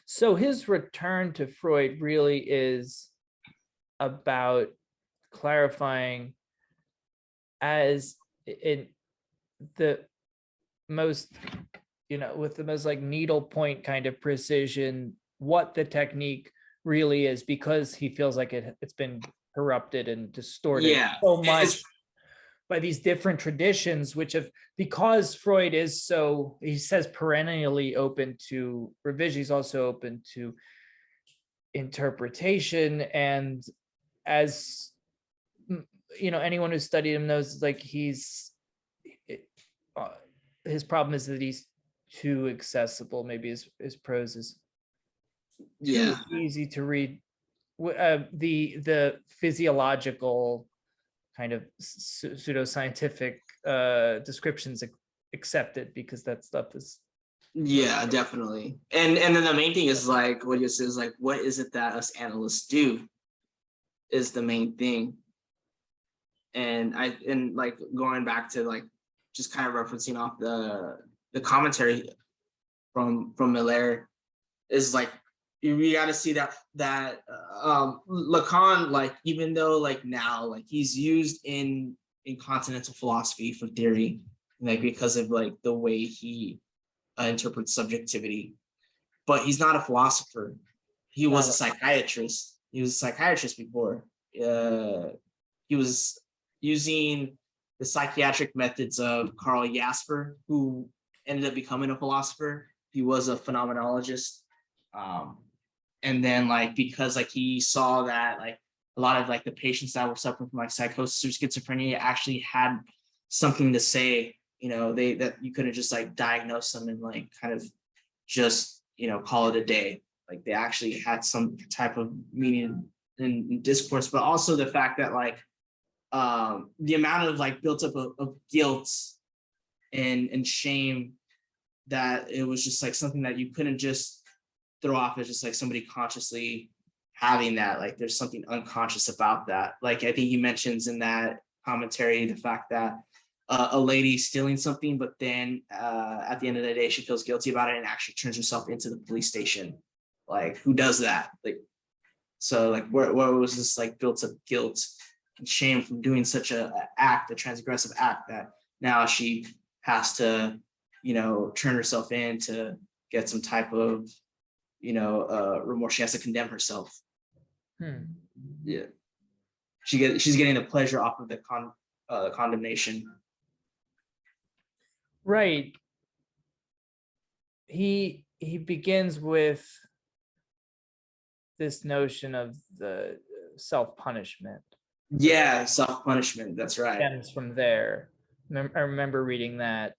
So his return to Freud really is about clarifying, as in the most, with the most like needlepoint kind of precision, what the technique really is, because he feels like it's been corrupted and distorted so much by these different traditions, which have, because Freud is so, he says, perennially open to revision, he's also open to interpretation. And as anyone who's studied him knows, like his problem is that he's too accessible. Maybe his prose is too easy to read. The physiological kind of pseudoscientific descriptions accepted, because that stuff is definitely. And then the main thing is like what you said is like, what is it that us analysts do is the main thing. And like going back to like just kind of referencing off the commentary from Miller, is like, we got to see that Lacan, like, even though like now like he's used in continental philosophy for theory, like because of like the way he interprets subjectivity, but he's not a philosopher. He was a psychiatrist. He was a psychiatrist before. He was using the psychiatric methods of Karl Jasper, who ended up becoming a philosopher. He was a phenomenologist. And then like, because like he saw that like a lot of like the patients that were suffering from like psychosis or schizophrenia actually had something to say, that you couldn't just like diagnose them and like kind of just, call it a day. like they actually had some type of meaning in discourse, but also the fact that like the amount of like built up of guilt and shame, that it was just like something that you couldn't just throw off as just like somebody consciously having that. Like there's something unconscious about that. Like I think he mentions in that commentary the fact that a lady stealing something, but then at the end of the day she feels guilty about it and actually turns herself into the police station. Like who does that? Like, so like where was this like built up guilt and shame from doing such a act, a transgressive act, that now she has to, you know, turn herself in to get some type of, you know, remorse. She has to condemn herself. Yeah, she's getting the pleasure off of the condemnation. Right. He begins with this notion of the self-punishment. Yeah, self-punishment. That's right. Stems from there. I remember reading that.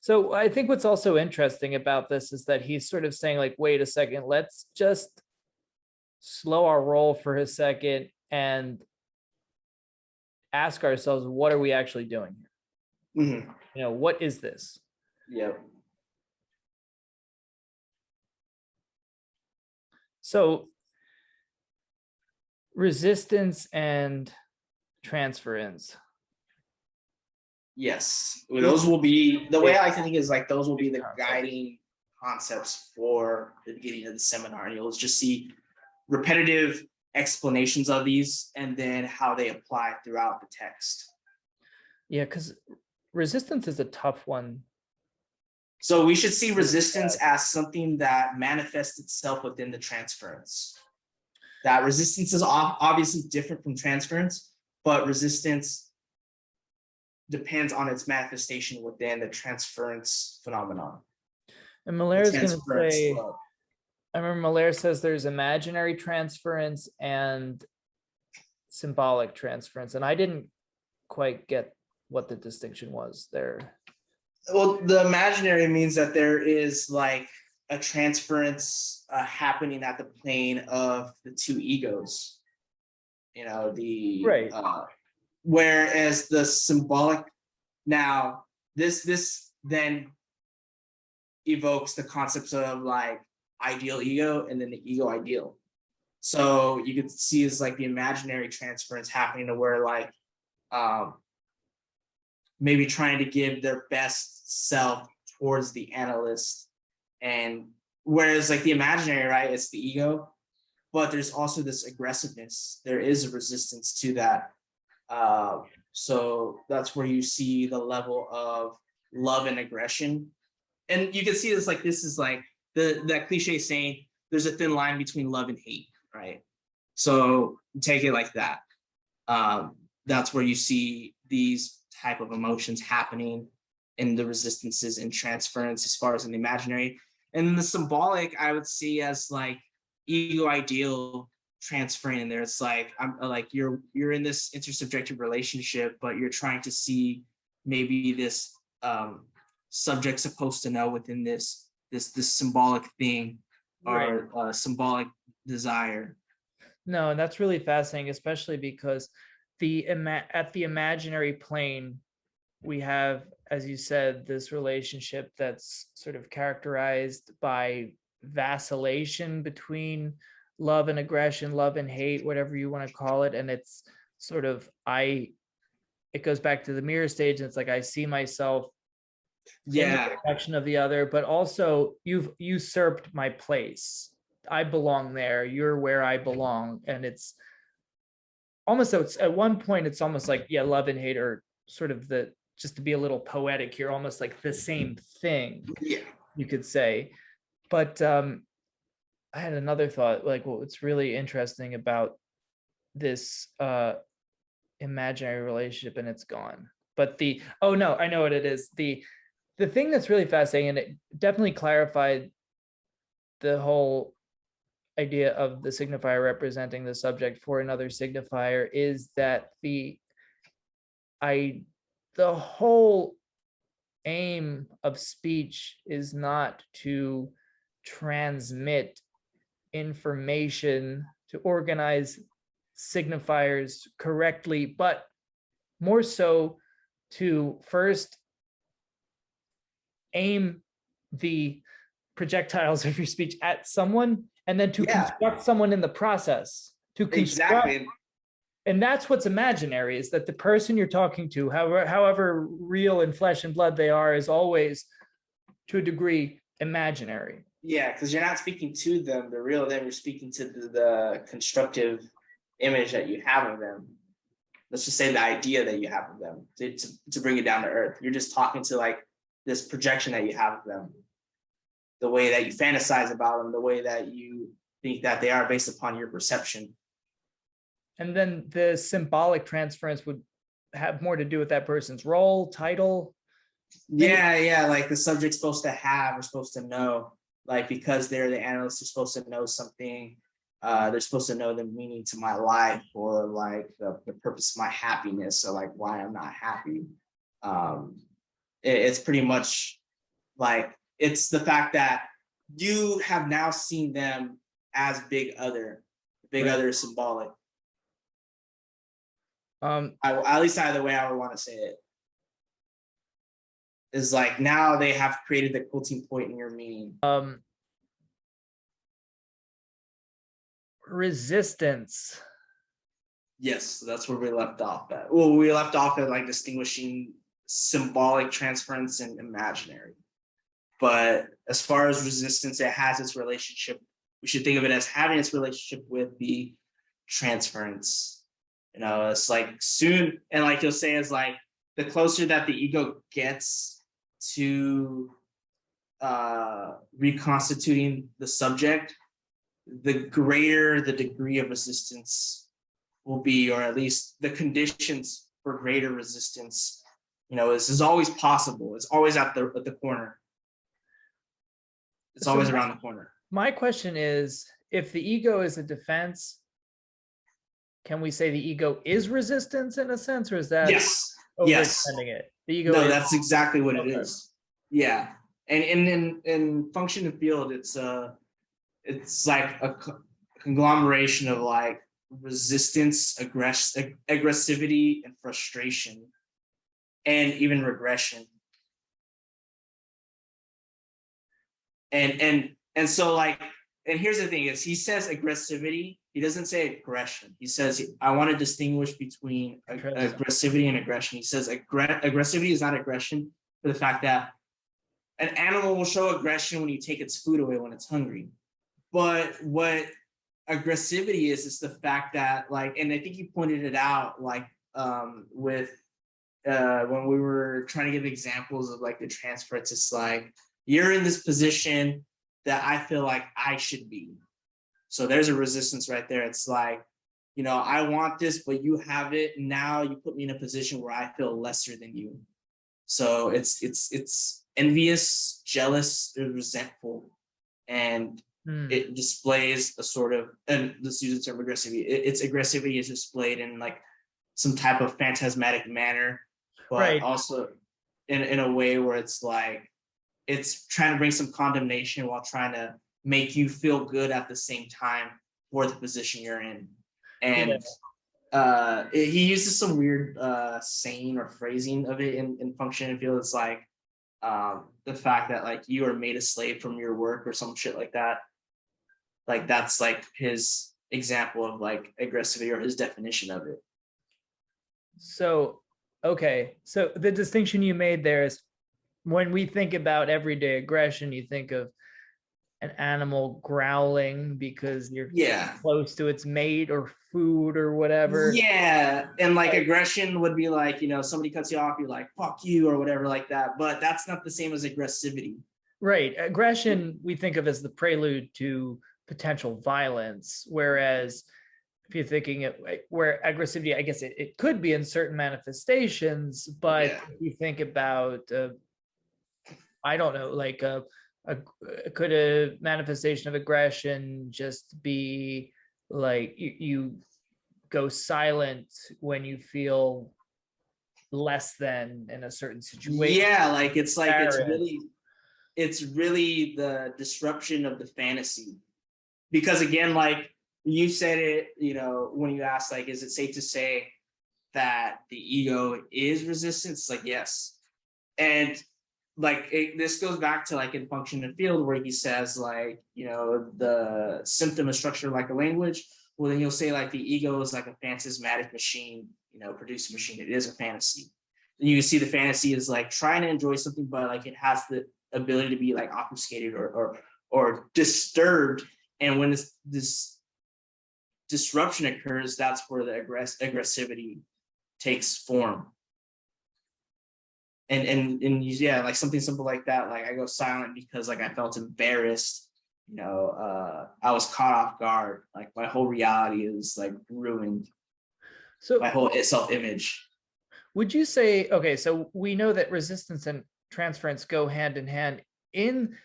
So I think what's also interesting about this is that he's sort of saying like, wait a second, let's just slow our roll for a second and ask ourselves, what are we actually doing here? Mm-hmm. You know, what is this? Yep. So resistance and transference. Yes, those will be, the way I think is like those will be the guiding concepts for the beginning of the seminar, and you'll just see repetitive explanations of these and then how they apply throughout the text. Yeah, because resistance is a tough one. So we should see resistance as something that manifests itself within the transference. That resistance is obviously different from transference, but resistance depends on its manifestation within the transference phenomenon. And Malaire's going to say, I remember Malaire says there's imaginary transference and symbolic transference, and I didn't quite get what the distinction was there. Well, the imaginary means that there is like a transference happening at the plane of the two egos, you know, the right. Whereas the symbolic, now this then evokes the concepts of like ideal ego and then the ego ideal. So you could see it's like the imaginary transference happening to where like maybe trying to give their best self towards the analyst, and whereas like the imaginary, right, it's the ego, but there's also this aggressiveness. There is a resistance to that. So that's where you see the level of love and aggression. And you can see this, like, this is like that cliche saying, there's a thin line between love and hate, right? So take it like that. That's where you see these type of emotions happening in the resistances and transference as far as in the imaginary. And the symbolic, I would see as like ego ideal transferring in there. It's like, I'm like, you're in this intersubjective relationship, but you're trying to see maybe this subject supposed to know within this symbolic thing, or right. Symbolic desire. No, and that's really fascinating, especially because at the imaginary plane, we have, as you said, this relationship that's sort of characterized by vacillation between love and aggression, love and hate, whatever you want to call it. And it's sort of, it goes back to the mirror stage, and it's like I see myself in the reflection of the other, but also you've usurped my place. I belong there, you're where I belong. And it's almost, so it's at one point it's almost like, yeah, love and hate are sort of the, just to be a little poetic here, almost like the same thing, you could say. But I had another thought, like, well, what's really interesting about this imaginary relationship, and it's gone. But oh no, I know what it is. The thing that's really fascinating, and it definitely clarified the whole idea of the signifier representing the subject for another signifier, is that the whole aim of speech is not to transmit information, to organize signifiers correctly, but more so to first aim the projectiles of your speech at someone, and then to construct someone in the process, to construct. Exactly. And that's what's imaginary, is that the person you're talking to, however real in flesh and blood they are, is always, to a degree, imaginary. Yeah, because you're not speaking to them, the real them, you're speaking to the constructive image that you have of them. Let's just say the idea that you have of them, to bring it down to earth. You're just talking to like this projection that you have of them, the way that you fantasize about them, the way that you think that they are based upon your perception. And then the symbolic transference would have more to do with that person's role, title. Yeah, like the subject's supposed to have or supposed to know, like because they're the analysts, they're supposed to know something. They're supposed to know the meaning to my life, or like the purpose of my happiness, or like why I'm not happy. It's pretty much like, it's the fact that you have now seen them as big other is symbolic. At least either way I would want to say it is like, now they have created the quilting point in your meaning. Resistance. Yes, that's where we left off at. Well, we left off at like distinguishing symbolic transference and imaginary. But as far as resistance, it has its relationship. We should think of it as having its relationship with the transference. You know, it's like soon, and like you'll say, is like the closer that the ego gets to reconstituting the subject, the greater the degree of resistance will be, or at least the conditions for greater resistance. You know, this is always possible. It's always at the corner. It's always around the corner. My question is, if the ego is a defense, can we say the ego is resistance in a sense, or is that overextending it? The ego. No, that's exactly what it is. Yeah, and in function and field, it's like a conglomeration of like resistance, aggressivity, and frustration, and even regression. And so like, and here's the thing is, he says aggressivity, he doesn't say aggression. He says, I want to distinguish between aggressivity and aggression. He says aggressivity is not aggression, for the fact that an animal will show aggression when you take its food away when it's hungry. But what aggressivity is the fact that, like, and I think you pointed it out, like with when we were trying to give examples of like the transference, it's like, you're in this position that I feel like I should be. So there's a resistance right there. It's like, you know, I want this, but you have it. Now you put me in a position where I feel lesser than you. So it's envious, jealous, resentful, and it displays a sort of, and let's use the term aggressivity. Its aggressivity is displayed in like some type of phantasmatic manner, but also in a way where it's like, it's trying to bring some condemnation while trying to make you feel good at the same time for the position you're in. And he uses some weird saying or phrasing of it in function and field. It's like the fact that like you are made a slave from your work or some shit like that. Like that's like his example of like aggressivity, or his definition of it. So, okay. So the distinction you made there is, when we think about everyday aggression, you think of an animal growling because you're close to its mate or food or whatever. Yeah. And like aggression would be like, you know, somebody cuts you off, you're like, fuck you, or whatever like that. But that's not the same as aggressivity. Right. Aggression, we think of as the prelude to potential violence. Whereas if you're thinking of where aggressivity, I guess it could be in certain manifestations, but if you think about, I don't know, like could a manifestation of aggression just be like you go silent when you feel less than in a certain situation. Yeah, like it's Embarrassed. really the disruption of the fantasy. Because again, like you said it, when you asked, like, is it safe to say that the ego is resistance? Like, yes. And like this goes back to like in Function and Field, where he says like, the symptom is structured like a language. Well, then you'll say like the ego is like a phantasmatic machine, producing machine. It is a fantasy. And you can see the fantasy is like trying to enjoy something, but like it has the ability to be like obfuscated or disturbed. And when this disruption occurs, that's where the aggressivity takes form. And yeah, like something simple like that. Like I go silent because like I felt embarrassed. I was caught off guard. Like my whole reality is like ruined. So My whole self-image. would you say, okay, so we know that resistance and transference go hand in hand. In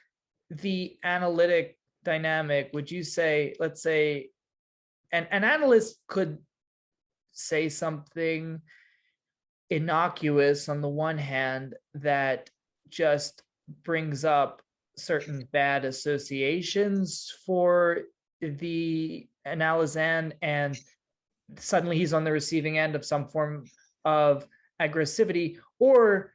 the analytic dynamic, would you say, let's say, an analyst could say something innocuous on the one hand that just brings up certain bad associations for the analysand, and suddenly he's on the receiving end of some form of aggressivity, or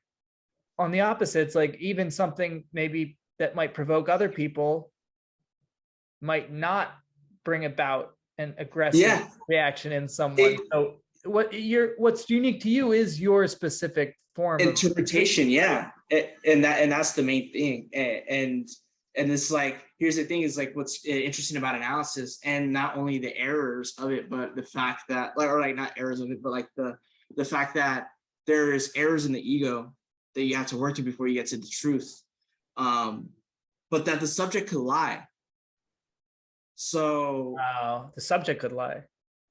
on the opposite, it's like even something maybe that might provoke other people might not bring about an aggressive reaction in someone. So what's unique to you is your specific form interpretation. And that's the main thing. And it's like, here's the thing, is like what's interesting about analysis, and not only the errors of it, but the fact that not errors of it, but like the fact that there's errors in the ego that you have to work through before you get to the truth. But that the subject could lie. So wow, the subject could lie.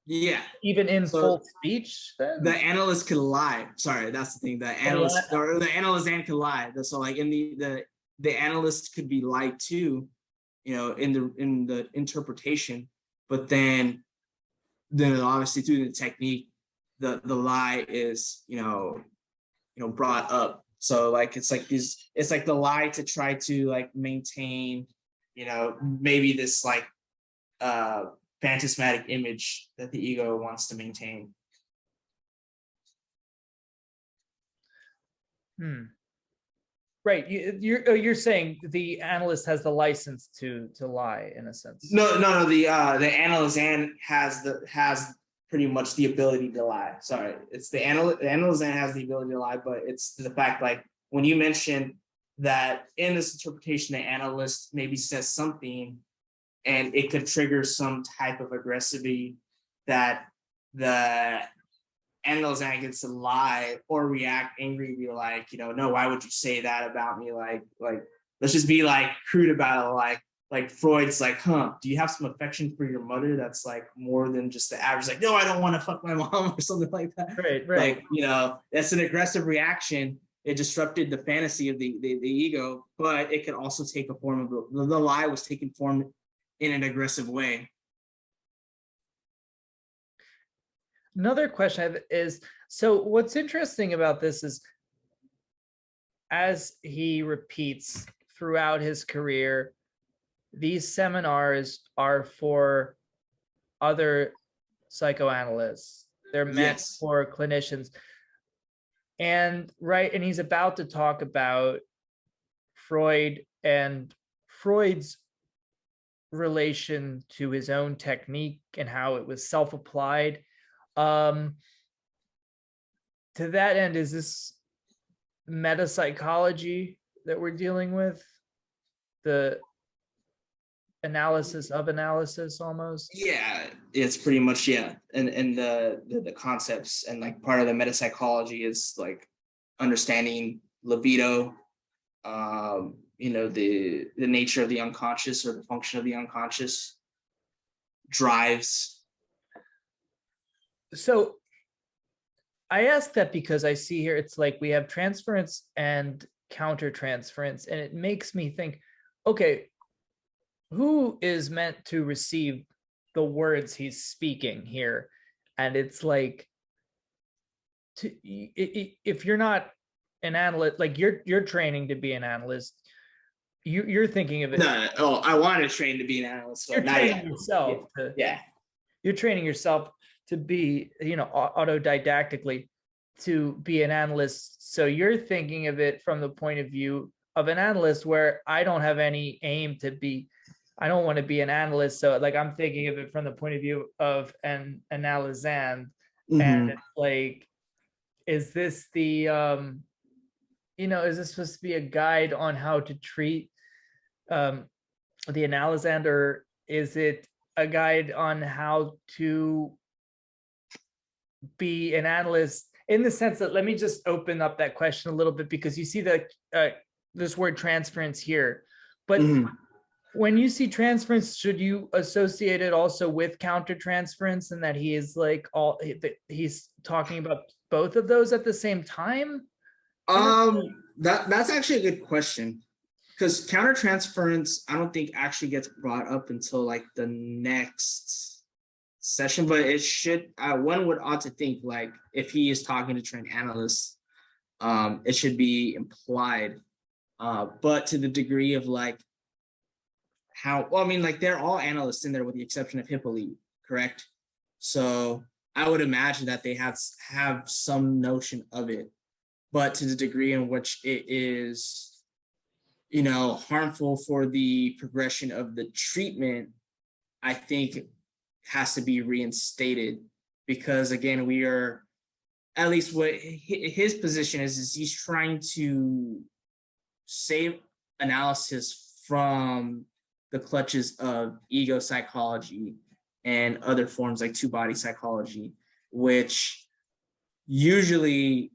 Yeah. Even in full speech, then? The analyst could lie. Sorry, that's the thing. The analyst or the analysand could lie. So like in the analyst could be lied to, in the interpretation, but then obviously through the technique, the lie is brought up. So like it's like the lie to try to like maintain, maybe this like phantasmatic image that the ego wants to maintain. Right. You're saying the analyst has the license to lie in a sense. No. The analysand has pretty much the ability to lie. Sorry, it's the analysand has the ability to lie, but it's the fact, like when you mentioned that in this interpretation, the analyst maybe says something and it could trigger some type of aggressivity that the analysand gets to lie or react angrily, like, no, why would you say that about me? Like, let's just be like crude about it. Like Freud's like, do you have some affection for your mother that's like more than just the average? Like, no, I don't want to fuck my mom or something like that. Right. Like, that's an aggressive reaction. It disrupted the fantasy of the ego, but it could also take a form of the lie was taking form in an aggressive way. Another question is, so what's interesting about this is, as he repeats throughout his career, these seminars are for other psychoanalysts. They're meant for clinicians. And he's about to talk about Freud and Freud's relation to his own technique and how it was self-applied. To that end, is this metapsychology that we're dealing with? The analysis of analysis, almost? Yeah, it's pretty much, and the concepts, and like part of the metapsychology is like understanding libido, the nature of the unconscious or the function of the unconscious, drives. So I ask that because I see here it's like we have transference and countertransference, and it makes me think, okay, who is meant to receive the words he's speaking here? And it's like, if you're not an analyst, like you're training to be an analyst, you're thinking of it. No, oh, I want to train to be an analyst, You're but not training yet. yourself to, Yeah. you're training yourself to be, autodidactically to be an analyst. So you're thinking of it from the point of view of an analyst, where I don't have any aim to be, I don't want to be an analyst. So like, I'm thinking of it from the point of view of an analysand. And it's like, is this the, is this supposed to be a guide on how to treat the analysand, or is it a guide on how to be an analyst, in the sense that, let me just open up that question a little bit, because you see that this word transference here, but when you see transference, should you associate it also with countertransference, and that he is like he's talking about both of those at the same time? That's actually a good question, because countertransference, I don't think actually gets brought up until like the next session, but it should. One would ought to think, like, if he is talking to trained analysts, it should be implied. But to the degree of like how, well, I mean, like, they're all analysts in there with the exception of Hippolyte, correct? So I would imagine that they have some notion of it, but to the degree in which it is, harmful for the progression of the treatment, I think has to be reinstated, because again, we are, at least what his position is he's trying to save analysis from the clutches of ego psychology and other forms like two-body psychology, which usually,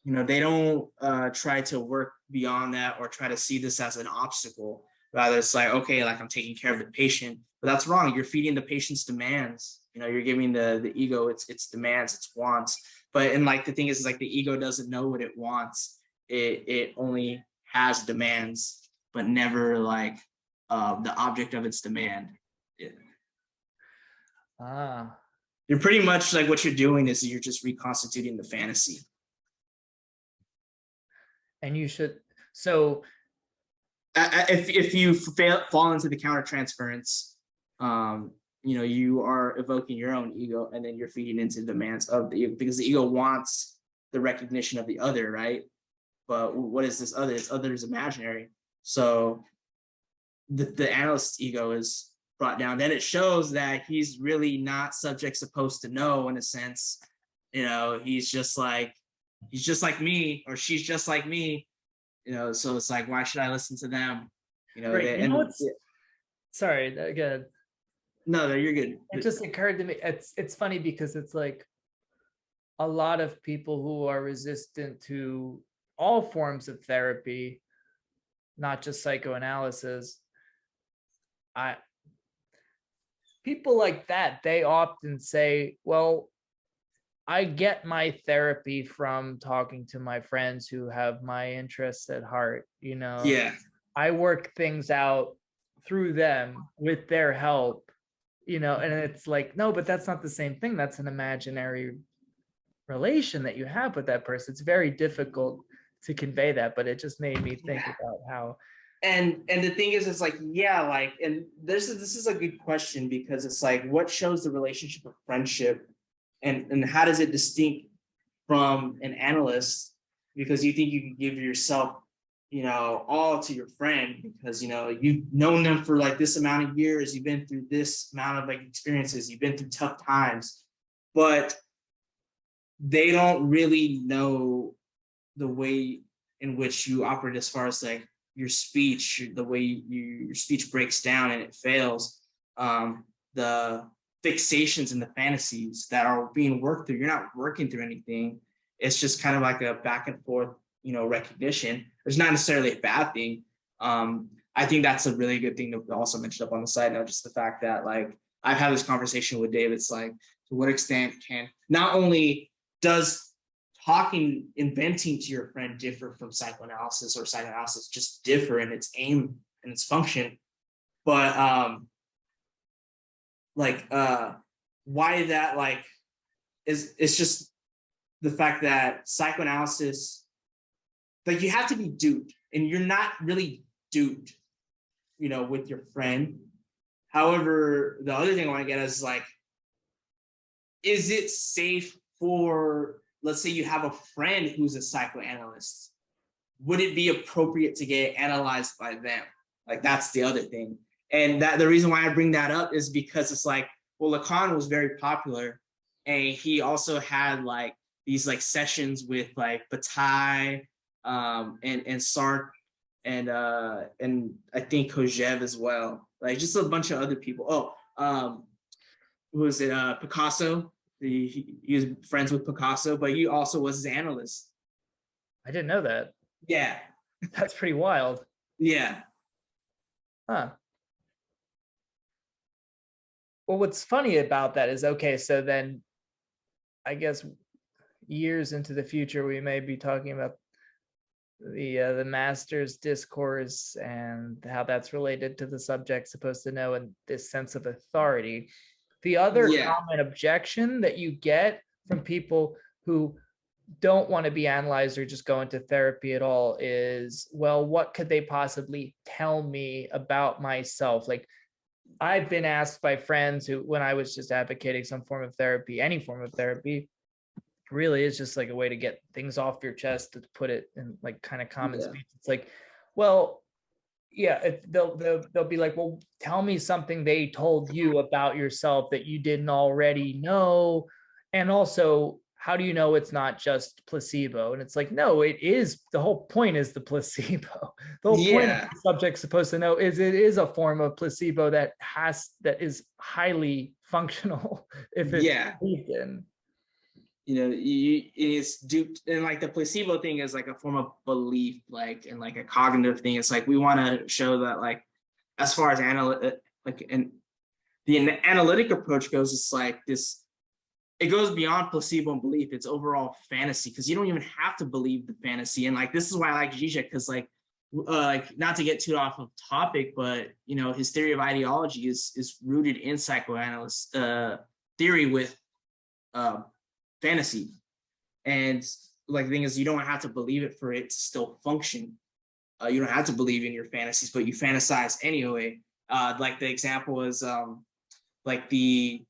they don't try to work beyond that or try to see this as an obstacle. Rather, it's like, okay, like, I'm taking care of the patient, but that's wrong. You're feeding the patient's demands. You're giving the ego its demands, its wants. And like, the thing is like, the ego doesn't know what it wants. It only has demands, but never like the object of its demand. You're pretty much like, what you're doing is you're just reconstituting the fantasy. And you should, so if you fall into the countertransference, you are evoking your own ego, and then you're feeding into the demands of the ego, because the ego wants the recognition of the other, right? But what is this other? This other is imaginary. So the analyst's ego is brought down. Then it shows that he's really not subject supposed to know, in a sense. He's just like me, or she's just like me. So it's like, why should I listen to them? Right. Sorry, good. No, you're good. It just occurred to me. It's funny, because it's like a lot of people who are resistant to all forms of therapy, not just psychoanalysis. People like that, they often say, well, I get my therapy from talking to my friends who have my interests at heart. Yeah. I work things out through them with their help, and it's like, no, but that's not the same thing. That's an imaginary relation that you have with that person. It's very difficult to convey that, but it just made me think about how. And the thing is, it's like, yeah, like, and this is a good question, because it's like, what shows the relationship of friendship, and how does it distinct from an analyst? Because you think you can give yourself, all to your friend, because you've known them for like this amount of years, you've been through this amount of like experiences, you've been through tough times, but they don't really know the way in which you operate, as far as like your speech, the way your speech breaks down and it fails, the fixations and the fantasies that are being worked through. You're not working through anything. It's just kind of like a back and forth, recognition. It's not necessarily a bad thing. I think that's a really good thing to also mention up on the side note, just the fact that, like, I've had this conversation with Dave. It's like, to what extent can, not only does talking, inventing to your friend differ from psychoanalysis, or psychoanalysis just differ in its aim and its function, but why that, like, it's just the fact that psychoanalysis, like you have to be duped, and you're not really duped, with your friend. However, the other thing I want to get is like, is it safe for, let's say you have a friend who's a psychoanalyst, would it be appropriate to get analyzed by them? Like, that's the other thing. And that the reason why I bring that up is because it's like, well, Lacan was very popular, and he also had like these like sessions with like Bataille, and Sartre, and I think Kojève as well, like just a bunch of other people. Who was it? Picasso. He was friends with Picasso, but he also was his analyst. I didn't know that. Yeah. That's pretty wild. Yeah. Huh. Well, what's funny about that is, okay, so then I guess years into the future, we may be talking about the master's discourse and how that's related to the subject supposed to know, and this sense of authority. The other common objection that you get from people who don't want to be analyzed or just go into therapy at all is, well, what could they possibly tell me about myself? Like, I've been asked by friends who, when I was just advocating some form of therapy, any form of therapy, really is just like a way to get things off your chest, to put it in like kind of common speech. It's like, well, yeah, they'll be like, well, tell me something they told you about yourself that you didn't already know. And also, how do you know it's not just placebo? And it's like, no, it is. The whole point is the placebo. The whole point of the subject's supposed to know is it is a form of placebo that is highly functional if it's believed in. It's duped, and like the placebo thing is like a form of belief, like, and like a cognitive thing. It's like we want to show that, like, as far as the analytic approach goes, it's like this. It goes beyond placebo and belief. It's overall fantasy, because you don't even have to believe the fantasy. And like, this is why I like Zizek, because like not to get too off of topic, but his theory of ideology is rooted in psychoanalyst theory with fantasy. And like, the thing is, you don't have to believe it for it to still function. You don't have to believe in your fantasies, but you fantasize anyway. Like the example is like the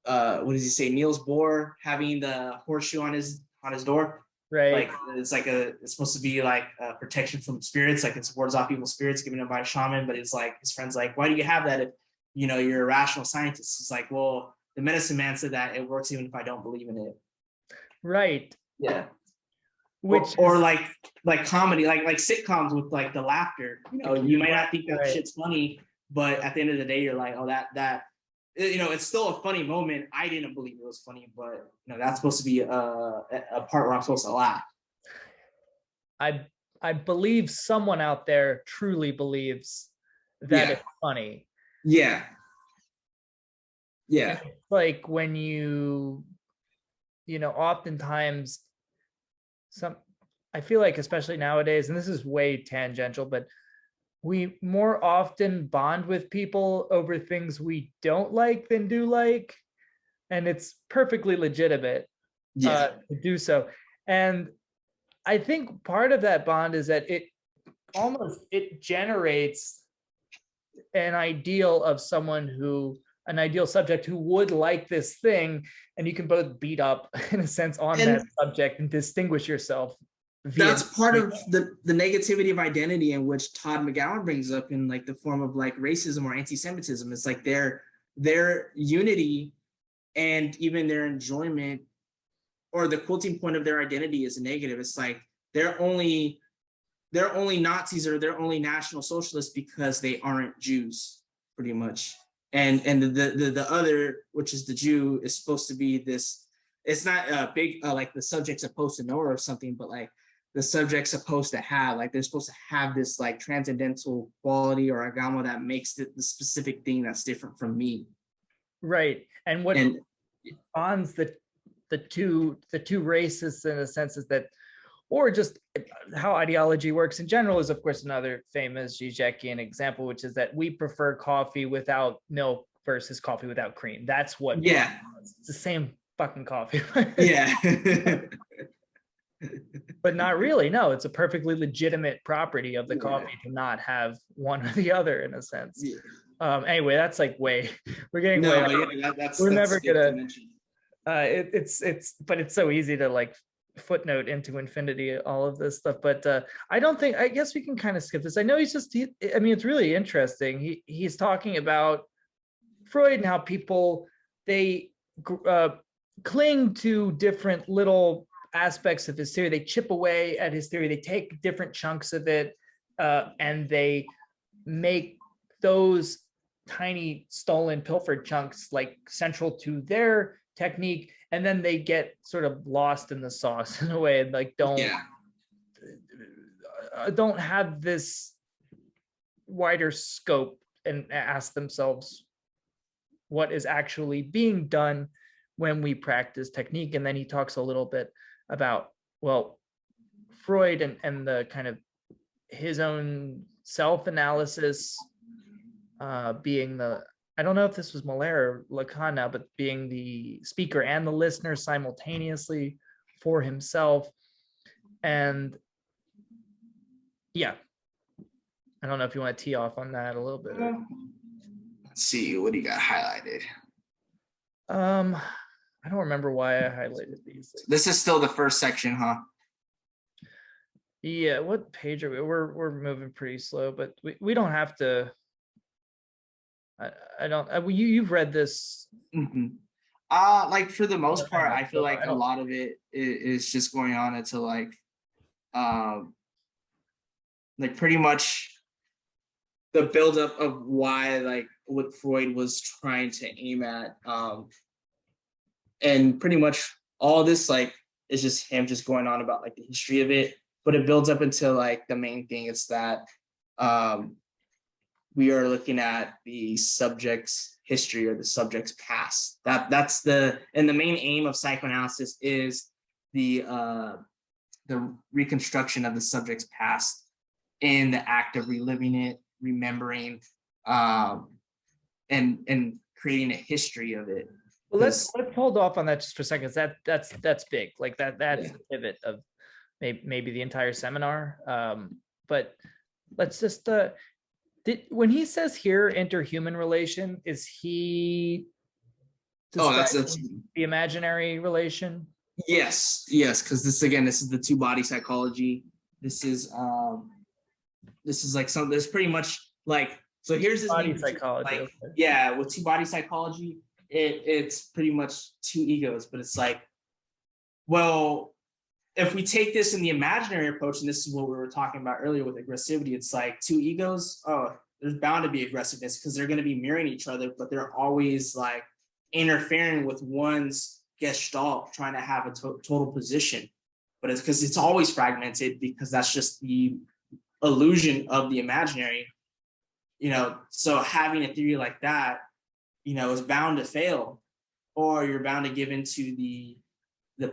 what does he say? Niels Bohr having the horseshoe on his door. Right. Like it's supposed to be like protection from spirits, like it wards off evil spirits given him by a shaman. But it's like, his friend's like, why do you have that if you're a rational scientist? It's like, well, the medicine man said that it works even if I don't believe in it. Right. Yeah. Or like comedy, like sitcoms with like the laughter. You might not think that shit's funny, but at the end of the day, you're like, oh, that it's still a funny moment. I didn't believe it was funny, but that's supposed to be a part where I'm supposed to laugh. I believe someone out there truly believes that it's funny. Yeah. And it's like when oftentimes I feel like, especially nowadays, and this is way tangential, but we more often bond with people over things we don't like than do like, and it's perfectly legitimate to do so. And I think part of that bond is that it generates an ideal of an ideal subject who would like this thing, and you can both beat up in a sense on that subject and distinguish yourself. That's part of the negativity of identity, in which Todd McGowan brings up in like the form of like racism or anti-Semitism. It's like their unity and even their enjoyment, or the quilting point of their identity, is negative. It's like they're only Nazis, or they're only National Socialists because they aren't Jews, pretty much. And the other, which is the Jew, is supposed to be this. It's not a big like the subject's supposed to know or something, but like the subject's supposed to have, like, they're supposed to have this like transcendental quality or agama that makes it the specific thing that's different from me. Right. And what bonds the two races in a sense is that, or just how ideology works in general, is of course another famous Zizekian example, which is that we prefer coffee without milk versus coffee without cream. That's what it's the same fucking coffee. but not really. No, it's a perfectly legitimate property of the Yeah. coffee to not have one or the other in a sense. Yeah. Anyway, that's like we're getting No, way but off. yeah, that's We're that's never good to gonna. mention. But it's so easy to like footnote into infinity all of this stuff. But I guess we can kind of skip this. I know I mean, it's really interesting. He's talking about Freud and how people they cling to different little aspects of his theory. They chip away at his theory. They take different chunks of it and they make those tiny stolen pilfered chunks like central to their technique, and then they get sort of lost in the sauce in a way, and like don't have this wider scope and ask themselves what is actually being done when we practice technique. And then he talks a little bit about, well, Freud and the kind of his own self-analysis being I don't know if this was Malher or Lacan now, but being the speaker and the listener simultaneously for himself. And yeah, I don't know if you want to tee off on that a little bit. Let's see, what do you got highlighted? I don't remember why I highlighted these. This is still the first section, huh? Yeah, what page are we? We're moving pretty slow, but we don't have to. I don't. You've read this. Mm-hmm. Like for the most part, I feel like a lot of it is just going on into like pretty much the buildup of why, like, what Freud was trying to aim at, and pretty much all this like is just him just going on about like the history of it, but it builds up into like the main thing. It's that we are looking at the subject's history or the subject's past. That's the main aim of psychoanalysis is the reconstruction of the subject's past in the act of reliving it, remembering, and creating a history of it. Well, let's hold off on that just for a second. That's big. Like that's the pivot of maybe the entire seminar. But let's just when he says here interhuman relation, is he that's the imaginary relation? Yes, because this is the two-body psychology. This is like some. There's pretty much like, so here's this body psychology. Like, yeah, with two-body psychology, it's pretty much two egos, but it's like, well, if we take this in the imaginary approach, and this is what we were talking about earlier with aggressivity, it's like two egos. Oh, there's bound to be aggressiveness because they're going to be mirroring each other, but they're always like interfering with one's gestalt, trying to have a total position. But it's because it's always fragmented, because that's just the illusion of the imaginary. So having a theory like that, is bound to fail, or you're bound to give into the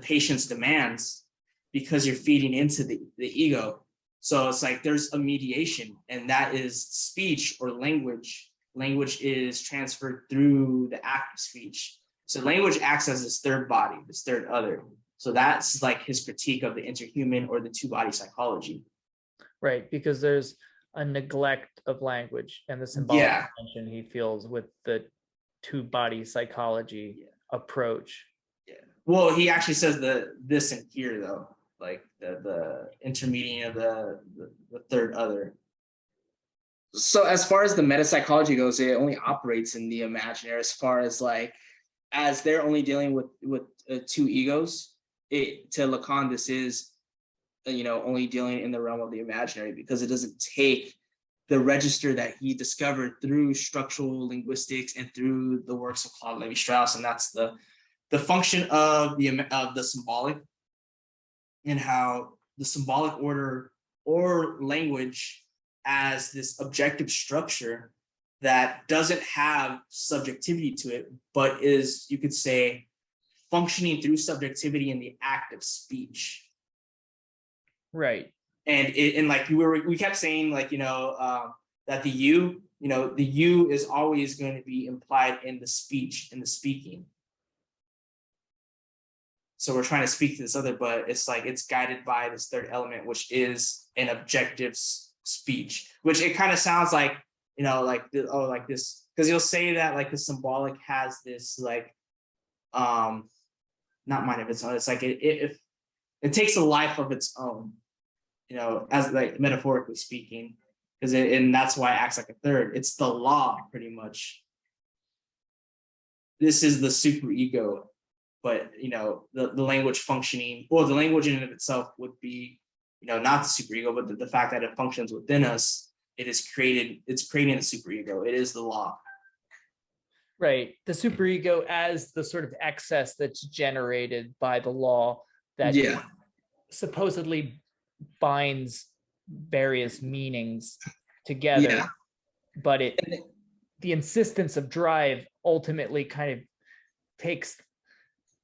patient's demands, because you're feeding into the ego. So it's like there's a mediation, and that is speech or language. Language is transferred through the act of speech. So language acts as this third body, this third other. So that's like his critique of the interhuman or the two-body psychology. Right, because there's a neglect of language and the symbolic tension he feels with the two-body psychology approach. Yeah. Well, he actually says this in here though, like the intermediate of the third other. So as far as the metapsychology goes, it only operates in the imaginary, as far as like, as they're only dealing with two egos. To Lacan, this is only dealing in the realm of the imaginary, because it doesn't take the register that he discovered through structural linguistics and through the works of Claude Lévi-Strauss, and that's the function of the symbolic, and how the symbolic order or language as this objective structure that doesn't have subjectivity to it, but is, you could say, functioning through subjectivity in the act of speech. Right. And like we kept saying, like, that the you is always going to be implied in the speech, in the speaking. so we're trying to speak to this other, but it's like it's guided by this third element, which is an objective speech, which it kind of sounds like, like like this, because you'll say that like the symbolic has this like not mind of its own. It's like it takes a life of its own, as like metaphorically speaking, and that's why it acts like a third. It's the law, pretty much. This is the superego, but the language functioning, or the language in and of itself would be, not the superego, but the fact that it functions within us. It's creating the superego. It is the law. Right. The superego as the sort of excess that's generated by the law that supposedly binds various meanings together. Yeah. But the insistence of drive ultimately kind of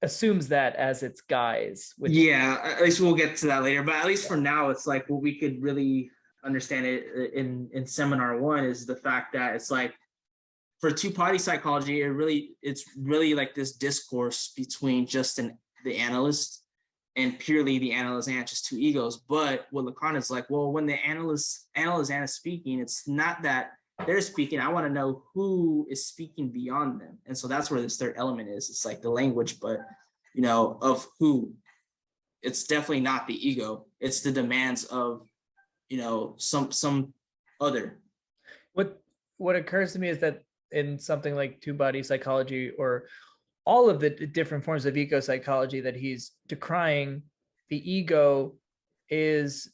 assumes that as its guise. At least we'll get to that later. But at least for now, it's like what we could really understand it in seminar 1 is the fact that it's like, for two-party psychology, it's really like this discourse between just the analyst and purely the analyst and just two egos. But what Lacan is like, well, when the analyst is speaking, it's not that they're speaking. I want to know who is speaking beyond them. And so that's where this third element is. It's like the language, but of who. It's definitely not the ego. It's the demands of some other. What occurs to me is that in something like two-body psychology, or all of the different forms of ego psychology that he's decrying, the ego is,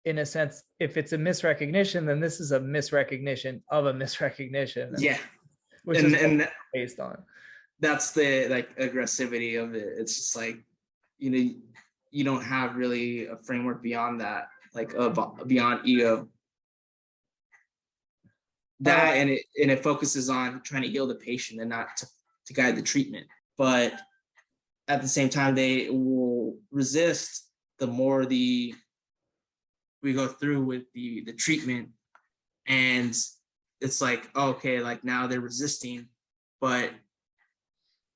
in a sense, if it's a misrecognition, then this is a misrecognition of a misrecognition. Yeah. Which is based on. That's the like aggressivity of it. It's just like, you don't have really a framework beyond that, like beyond ego. That and it focuses on trying to heal the patient and not to guide the treatment. But at the same time, they will resist the more we go through with the treatment. And it's like, okay, like now they're resisting. But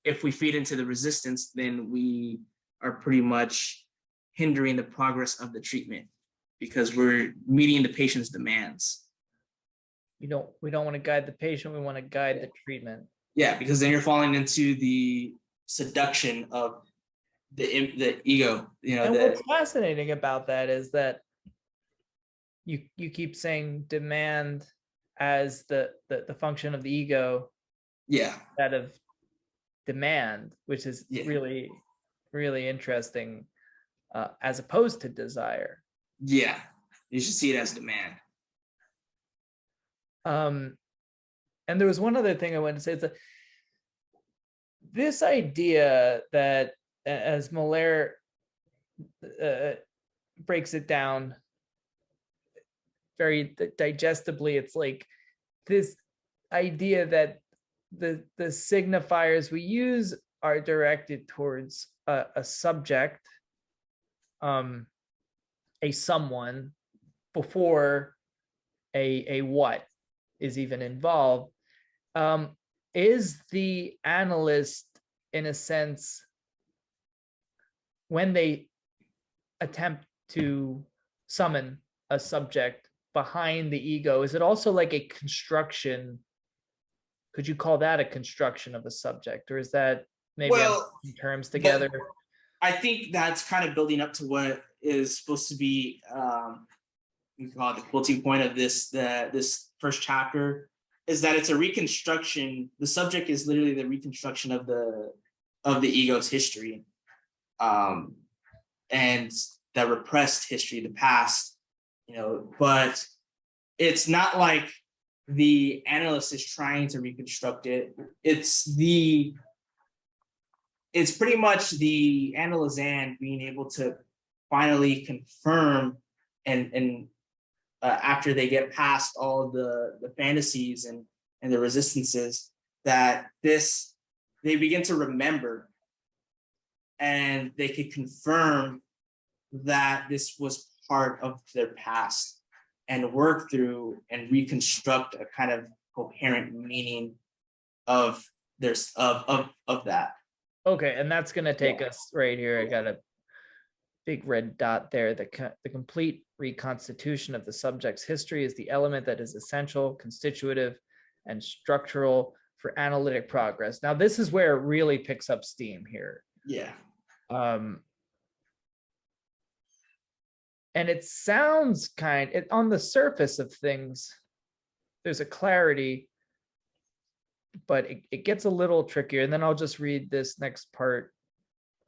if we feed into the resistance, then we are pretty much hindering the progress of the treatment because we're meeting the patient's demands. We don't want to guide the patient. We want to guide the treatment. Yeah, because then you're falling into the seduction of the ego. And what's fascinating about that is that you keep saying demand as the function of the ego. Yeah. That of demand, which is really, really interesting, as opposed to desire. Yeah, you should see it as demand. And there was one other thing I wanted to say. It's this idea that, as Molaire breaks it down very digestibly, it's like this idea that the signifiers we use are directed towards a subject, a someone, before a what is even involved. Is the analyst, in a sense, when they attempt to summon a subject behind the ego, is it also like a construction? Could you call that a construction of a subject, or is that maybe in terms together? I think that's kind of building up to what is supposed to be, we call it the quilting point of this first chapter, is that it's a reconstruction. The subject is literally the reconstruction of the ego's history, and the repressed history, the past, but it's not like the analyst is trying to reconstruct it. It's pretty much the analysand being able to finally confirm and after they get past all of the fantasies and the resistances, that they begin to remember, and they could confirm that this was part of their past, and work through and reconstruct a kind of coherent meaning of that. Okay, and that's going to take us right here. I got a big red dot there. The complete reconstitution of the subject's history is the element that is essential, constitutive, and structural for analytic progress. Now, this is where it really picks up steam here. Yeah. And it sounds on the surface of things, there's a clarity, but it gets a little trickier. And then I'll just read this next part,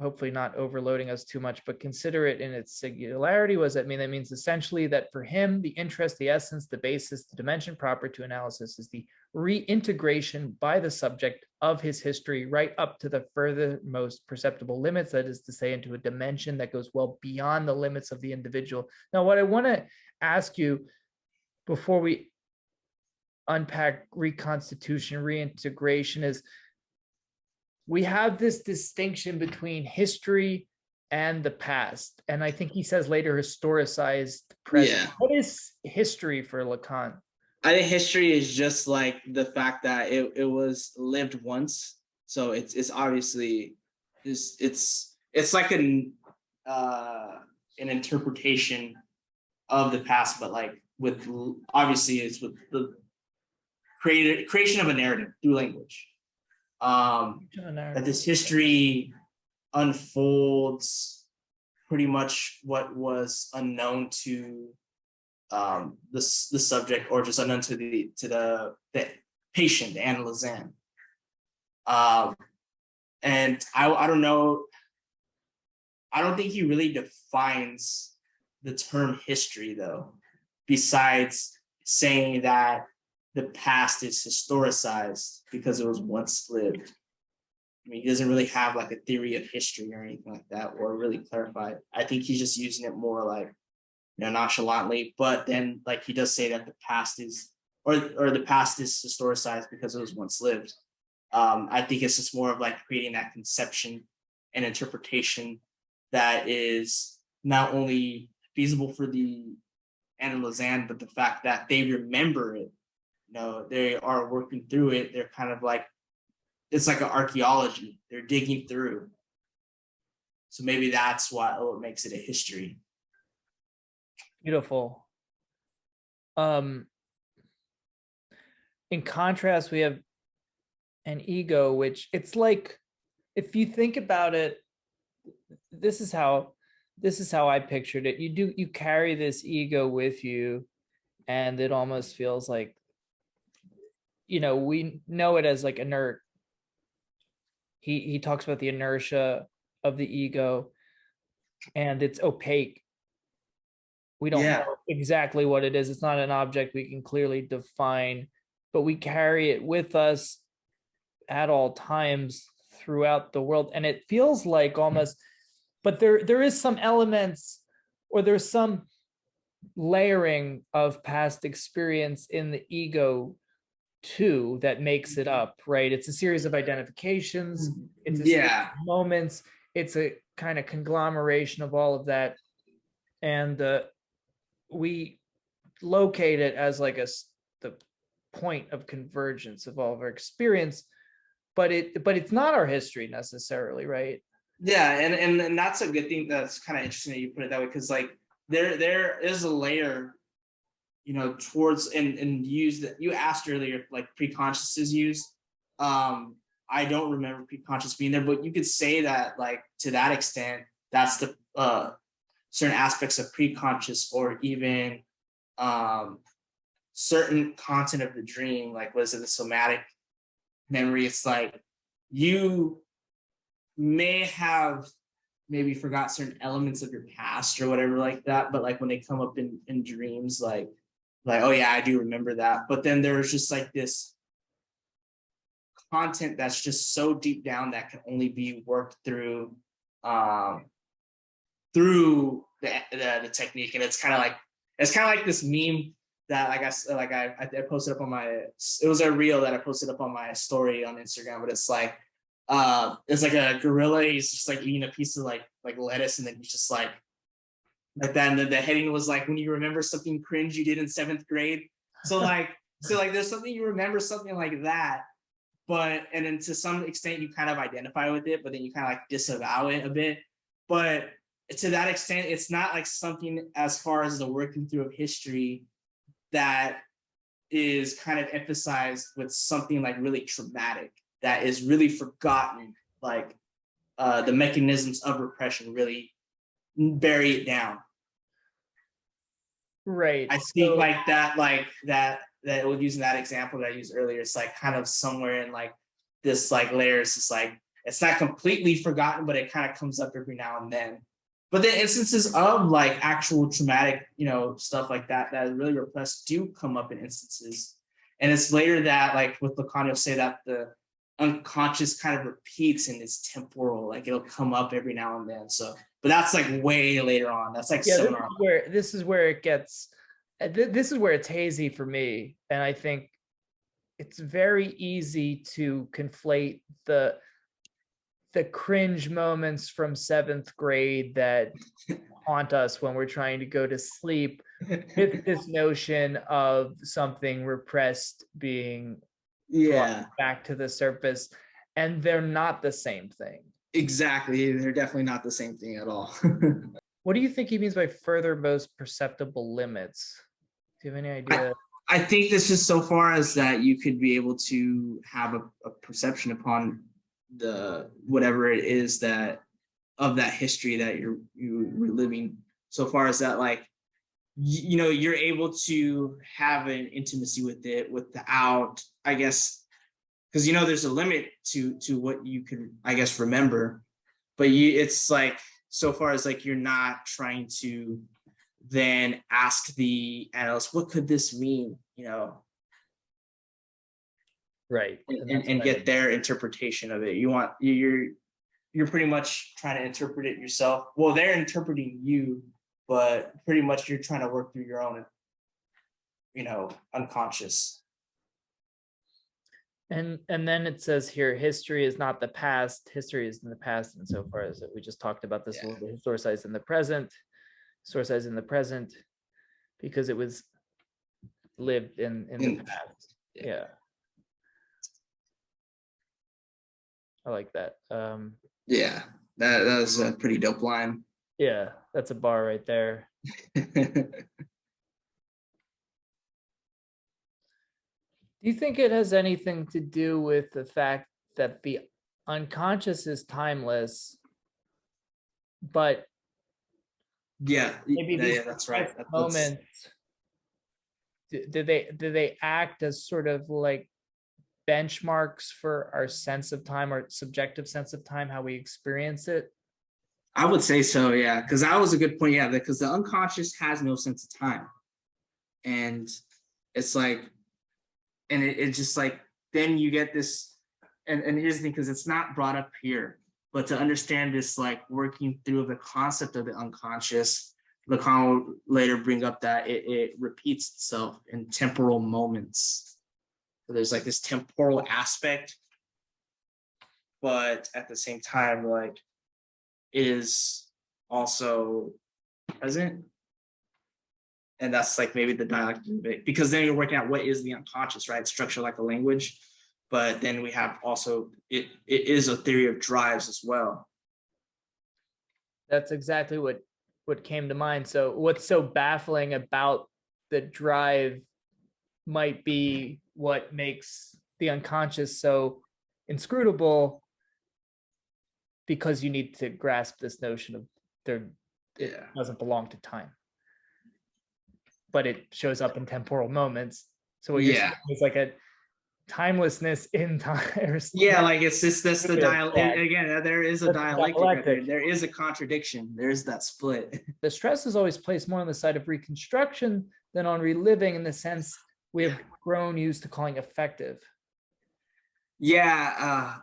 hopefully not overloading us too much, but consider it in its singularity. What does that mean? That means essentially that for him, the interest, the essence, the basis, the dimension proper to analysis is the reintegration by the subject of his history right up to the furthermost perceptible limits, that is to say, into a dimension that goes well beyond the limits of the individual. Now, what I want to ask you before we unpack reconstitution, reintegration is, we have this distinction between history and the past. And I think he says later historicized present. Yeah. What is history for Lacan? I think history is just like the fact that it was lived once. So it's obviously it's like an interpretation of the past, but like with, obviously it's with the creation of a narrative through language. That this history unfolds pretty much what was unknown to the subject, or just unknown to the patient, the analyst. And I don't know, I don't think he really defines the term history though, besides saying that the past is historicized because it was once lived. I mean, he doesn't really have like a theory of history or anything like that, or really clarify it. I think he's just using it more like, nonchalantly. But then, like, he does say that the past is, or the past is historicized because it was once lived. I think it's just more of like creating that conception and interpretation that is not only feasible for the analyst, but the fact that they remember it. They are working through it. They're kind of like, it's like an archaeology. They're digging through. So maybe that's what makes it a history. Beautiful. In contrast, we have an ego, which it's like, if you think about it, this is how I pictured it. You carry this ego with you, and it almost feels like, we know it as like inert. He talks about the inertia of the ego, and it's opaque. We don't know exactly what it is. It's not an object we can clearly define, but we carry it with us at all times throughout the world. And it feels like almost, but there is some elements, or there's some layering of past experience in the ego too that makes it up, right? It's a series of identifications, it's a series of moments, it's a kind of conglomeration of all of that, and we locate it as like the point of convergence of all of our experience, but it's not our history necessarily, right? And that's a good thing. That's kind of interesting that you put it that way, because like there is a layer, towards and use that you asked earlier, like pre-conscious is used. I don't remember pre-conscious being there, but you could say that, like, to that extent, that's the certain aspects of pre-conscious, or even certain content of the dream, like, was it the somatic memory? It's like you may have maybe forgot certain elements of your past or whatever like that, but like when they come up in dreams, like, oh yeah, I do remember that. But then there's just like this content that's just so deep down that can only be worked through through the technique. And it's kind of like this meme that I posted up on my, it was a reel that I posted up on my story on Instagram, but it's like a gorilla. He's just like eating a piece of like lettuce, and then he's just like that. And the heading was like, when you remember something cringe you did in 7th grade. So like there's something you remember, something like that, and then to some extent you kind of identify with it, but then you kind of like disavow it a bit. But to that extent, it's not like something as far as the working through of history that is kind of emphasized with something like really traumatic that is really forgotten, like the mechanisms of repression really bury it down. Right. I think like that using that example that I used earlier, it's like kind of somewhere in like this like layer, it's just like it's not completely forgotten, but it kind of comes up every now and then. But the instances of like actual traumatic, stuff like that is really repressed do come up in instances. And it's later that like with Lacan, you'll say that the unconscious kind of repeats and is temporal, like it'll come up every now and then. So, but that's like way later on. That's like seminar. This is where it gets, this is where it's hazy for me. And I think it's very easy to conflate the cringe moments from 7th grade that haunt us when we're trying to go to sleep with this notion of something repressed being brought back to the surface, and they're not the same thing. Exactly, they're definitely not the same thing at all. What do you think he means by furthermost perceptible limits? Do you have any idea? I think this is so far as that you could be able to have a perception upon the whatever it is that of that history that you're reliving, so far as that like you're able to have an intimacy with it without, I guess, because there's a limit to what you can, I guess, remember, but it's like so far as like you're not trying to then ask the analyst, what could this mean, right, and get their interpretation of it. You're pretty much trying to interpret it yourself. Well, they're interpreting you, but pretty much you're trying to work through your own unconscious. And then it says here, history is not the past, history is in the past, and so far as we just talked about this a little bit, historicized in the present, because it was lived in the past. Yeah. I like that. Yeah, that was a pretty dope line. Yeah, that's a bar right there. Do you think it has anything to do with the fact that the unconscious is timeless, but maybe these that's right. Moments, do they act as sort of like benchmarks for our sense of time, or subjective sense of time, how we experience it? I would say so, yeah, because that was a good point. Yeah, because the unconscious has no sense of time, and it's like, and it just like then you get this, and here's the thing, because it's not brought up here, but to understand this like working through the concept of the unconscious, Lacan will later bring up that it repeats itself in temporal moments. So there's like this temporal aspect, but at the same time, like it is also present. And that's like maybe the dialectical bit, because then you're working out what is the unconscious, right? Structure like a language, but then we have also, it is a theory of drives as well. That's exactly what came to mind. So what's so baffling about the drive might be what makes the unconscious so inscrutable, because you need to grasp this notion of it doesn't belong to time, but it shows up in temporal moments. So what you're saying is like a timelessness in time. Yeah, like it's just that's the dialectic. Again, there is a dialectic. There is a contradiction. There's that split. The stress is always placed more on the side of reconstruction than on reliving, in the sense we have grown used to calling effective. Yeah,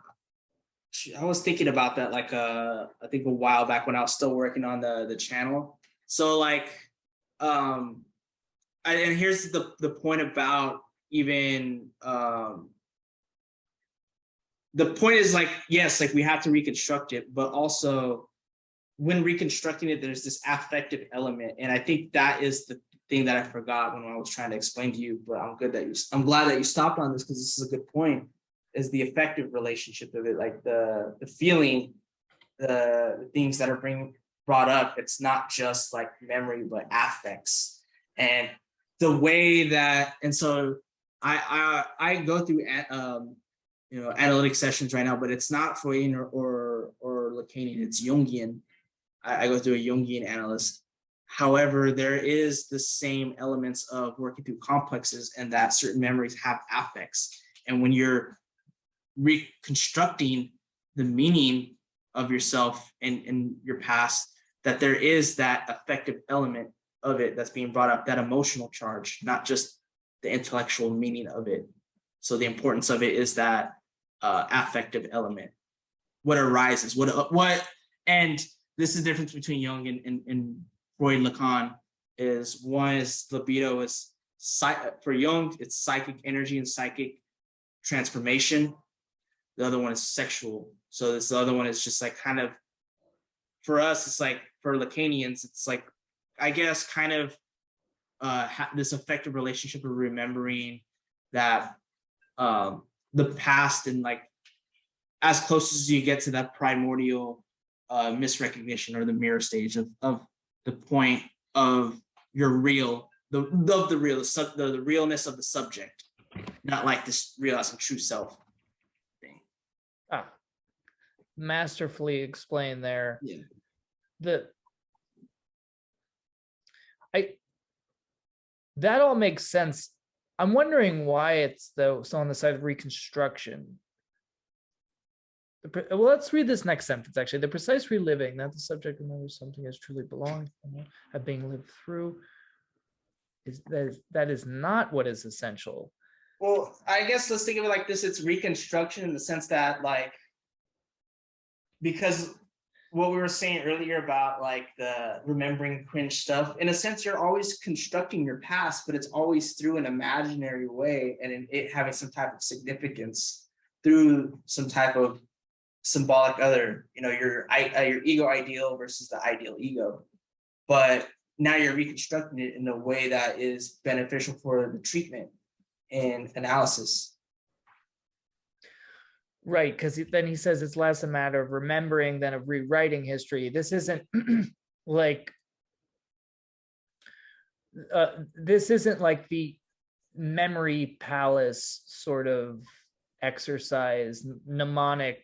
I was thinking about that like I think a while back when I was still working on the channel. So like and here's the point about even the point is like, yes, like we have to reconstruct it, but also when reconstructing it, there's this affective element, and I think that is the thing that I forgot when I was trying to explain to you. But I'm glad that you stopped on this, because this is a good point. is the affective relationship of it, like the feeling, the things that are brought up. It's not just like memory, but affects. And the way that, and so I go through analytic sessions right now, but it's not Freudian or Lacanian, it's Jungian. I go through a Jungian analyst. However, there is the same elements of working through complexes, and that certain memories have affects. And when you're reconstructing the meaning of yourself and your past, that there is that affective element of it that's being brought up, that emotional charge, not just the intellectual meaning of it. So the importance of it is that affective element. What arises, and this is the difference between Jung and Freud and Lacan. Is one is libido, is for Jung, it's psychic energy and psychic transformation. The other one is sexual. So this other one is just like kind of, for us, it's like, for Lacanians, it's like, I guess, kind of this affective relationship of remembering that the past, and like as close as you get to that primordial misrecognition or the mirror stage of the point of your real, the realness of the subject, not like this realizing true self thing. Masterfully explained there. Yeah. That all makes sense. I'm wondering why it's so on the side of Reconstruction. Well, let's read this next sentence, actually. The precise reliving, that the subject remembers something as truly belonging, of being lived through, that is not what is essential. Well, I guess let's think of it like this. It's Reconstruction in the sense that, like, because what we were saying earlier about like the remembering cringe stuff, in a sense, you're always constructing your past, but it's always through an imaginary way, and it having some type of significance through some type of symbolic other, your ego ideal versus the ideal ego. But now you're reconstructing it in a way that is beneficial for the treatment and analysis. Right, because then he says it's less a matter of remembering than of rewriting history. This isn't like the memory palace sort of exercise, mnemonic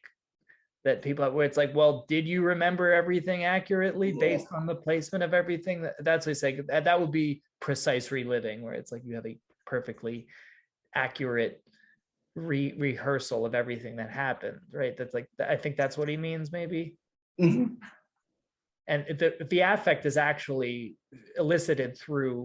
that people have, where it's like, well, did you remember everything accurately based on the placement of everything? That's what I say. That would be precise reliving, where it's like you have a perfectly accurate rehearsal of everything that happened, right? That's like, I think that's what he means, maybe. Mm-hmm. And if the affect is actually elicited through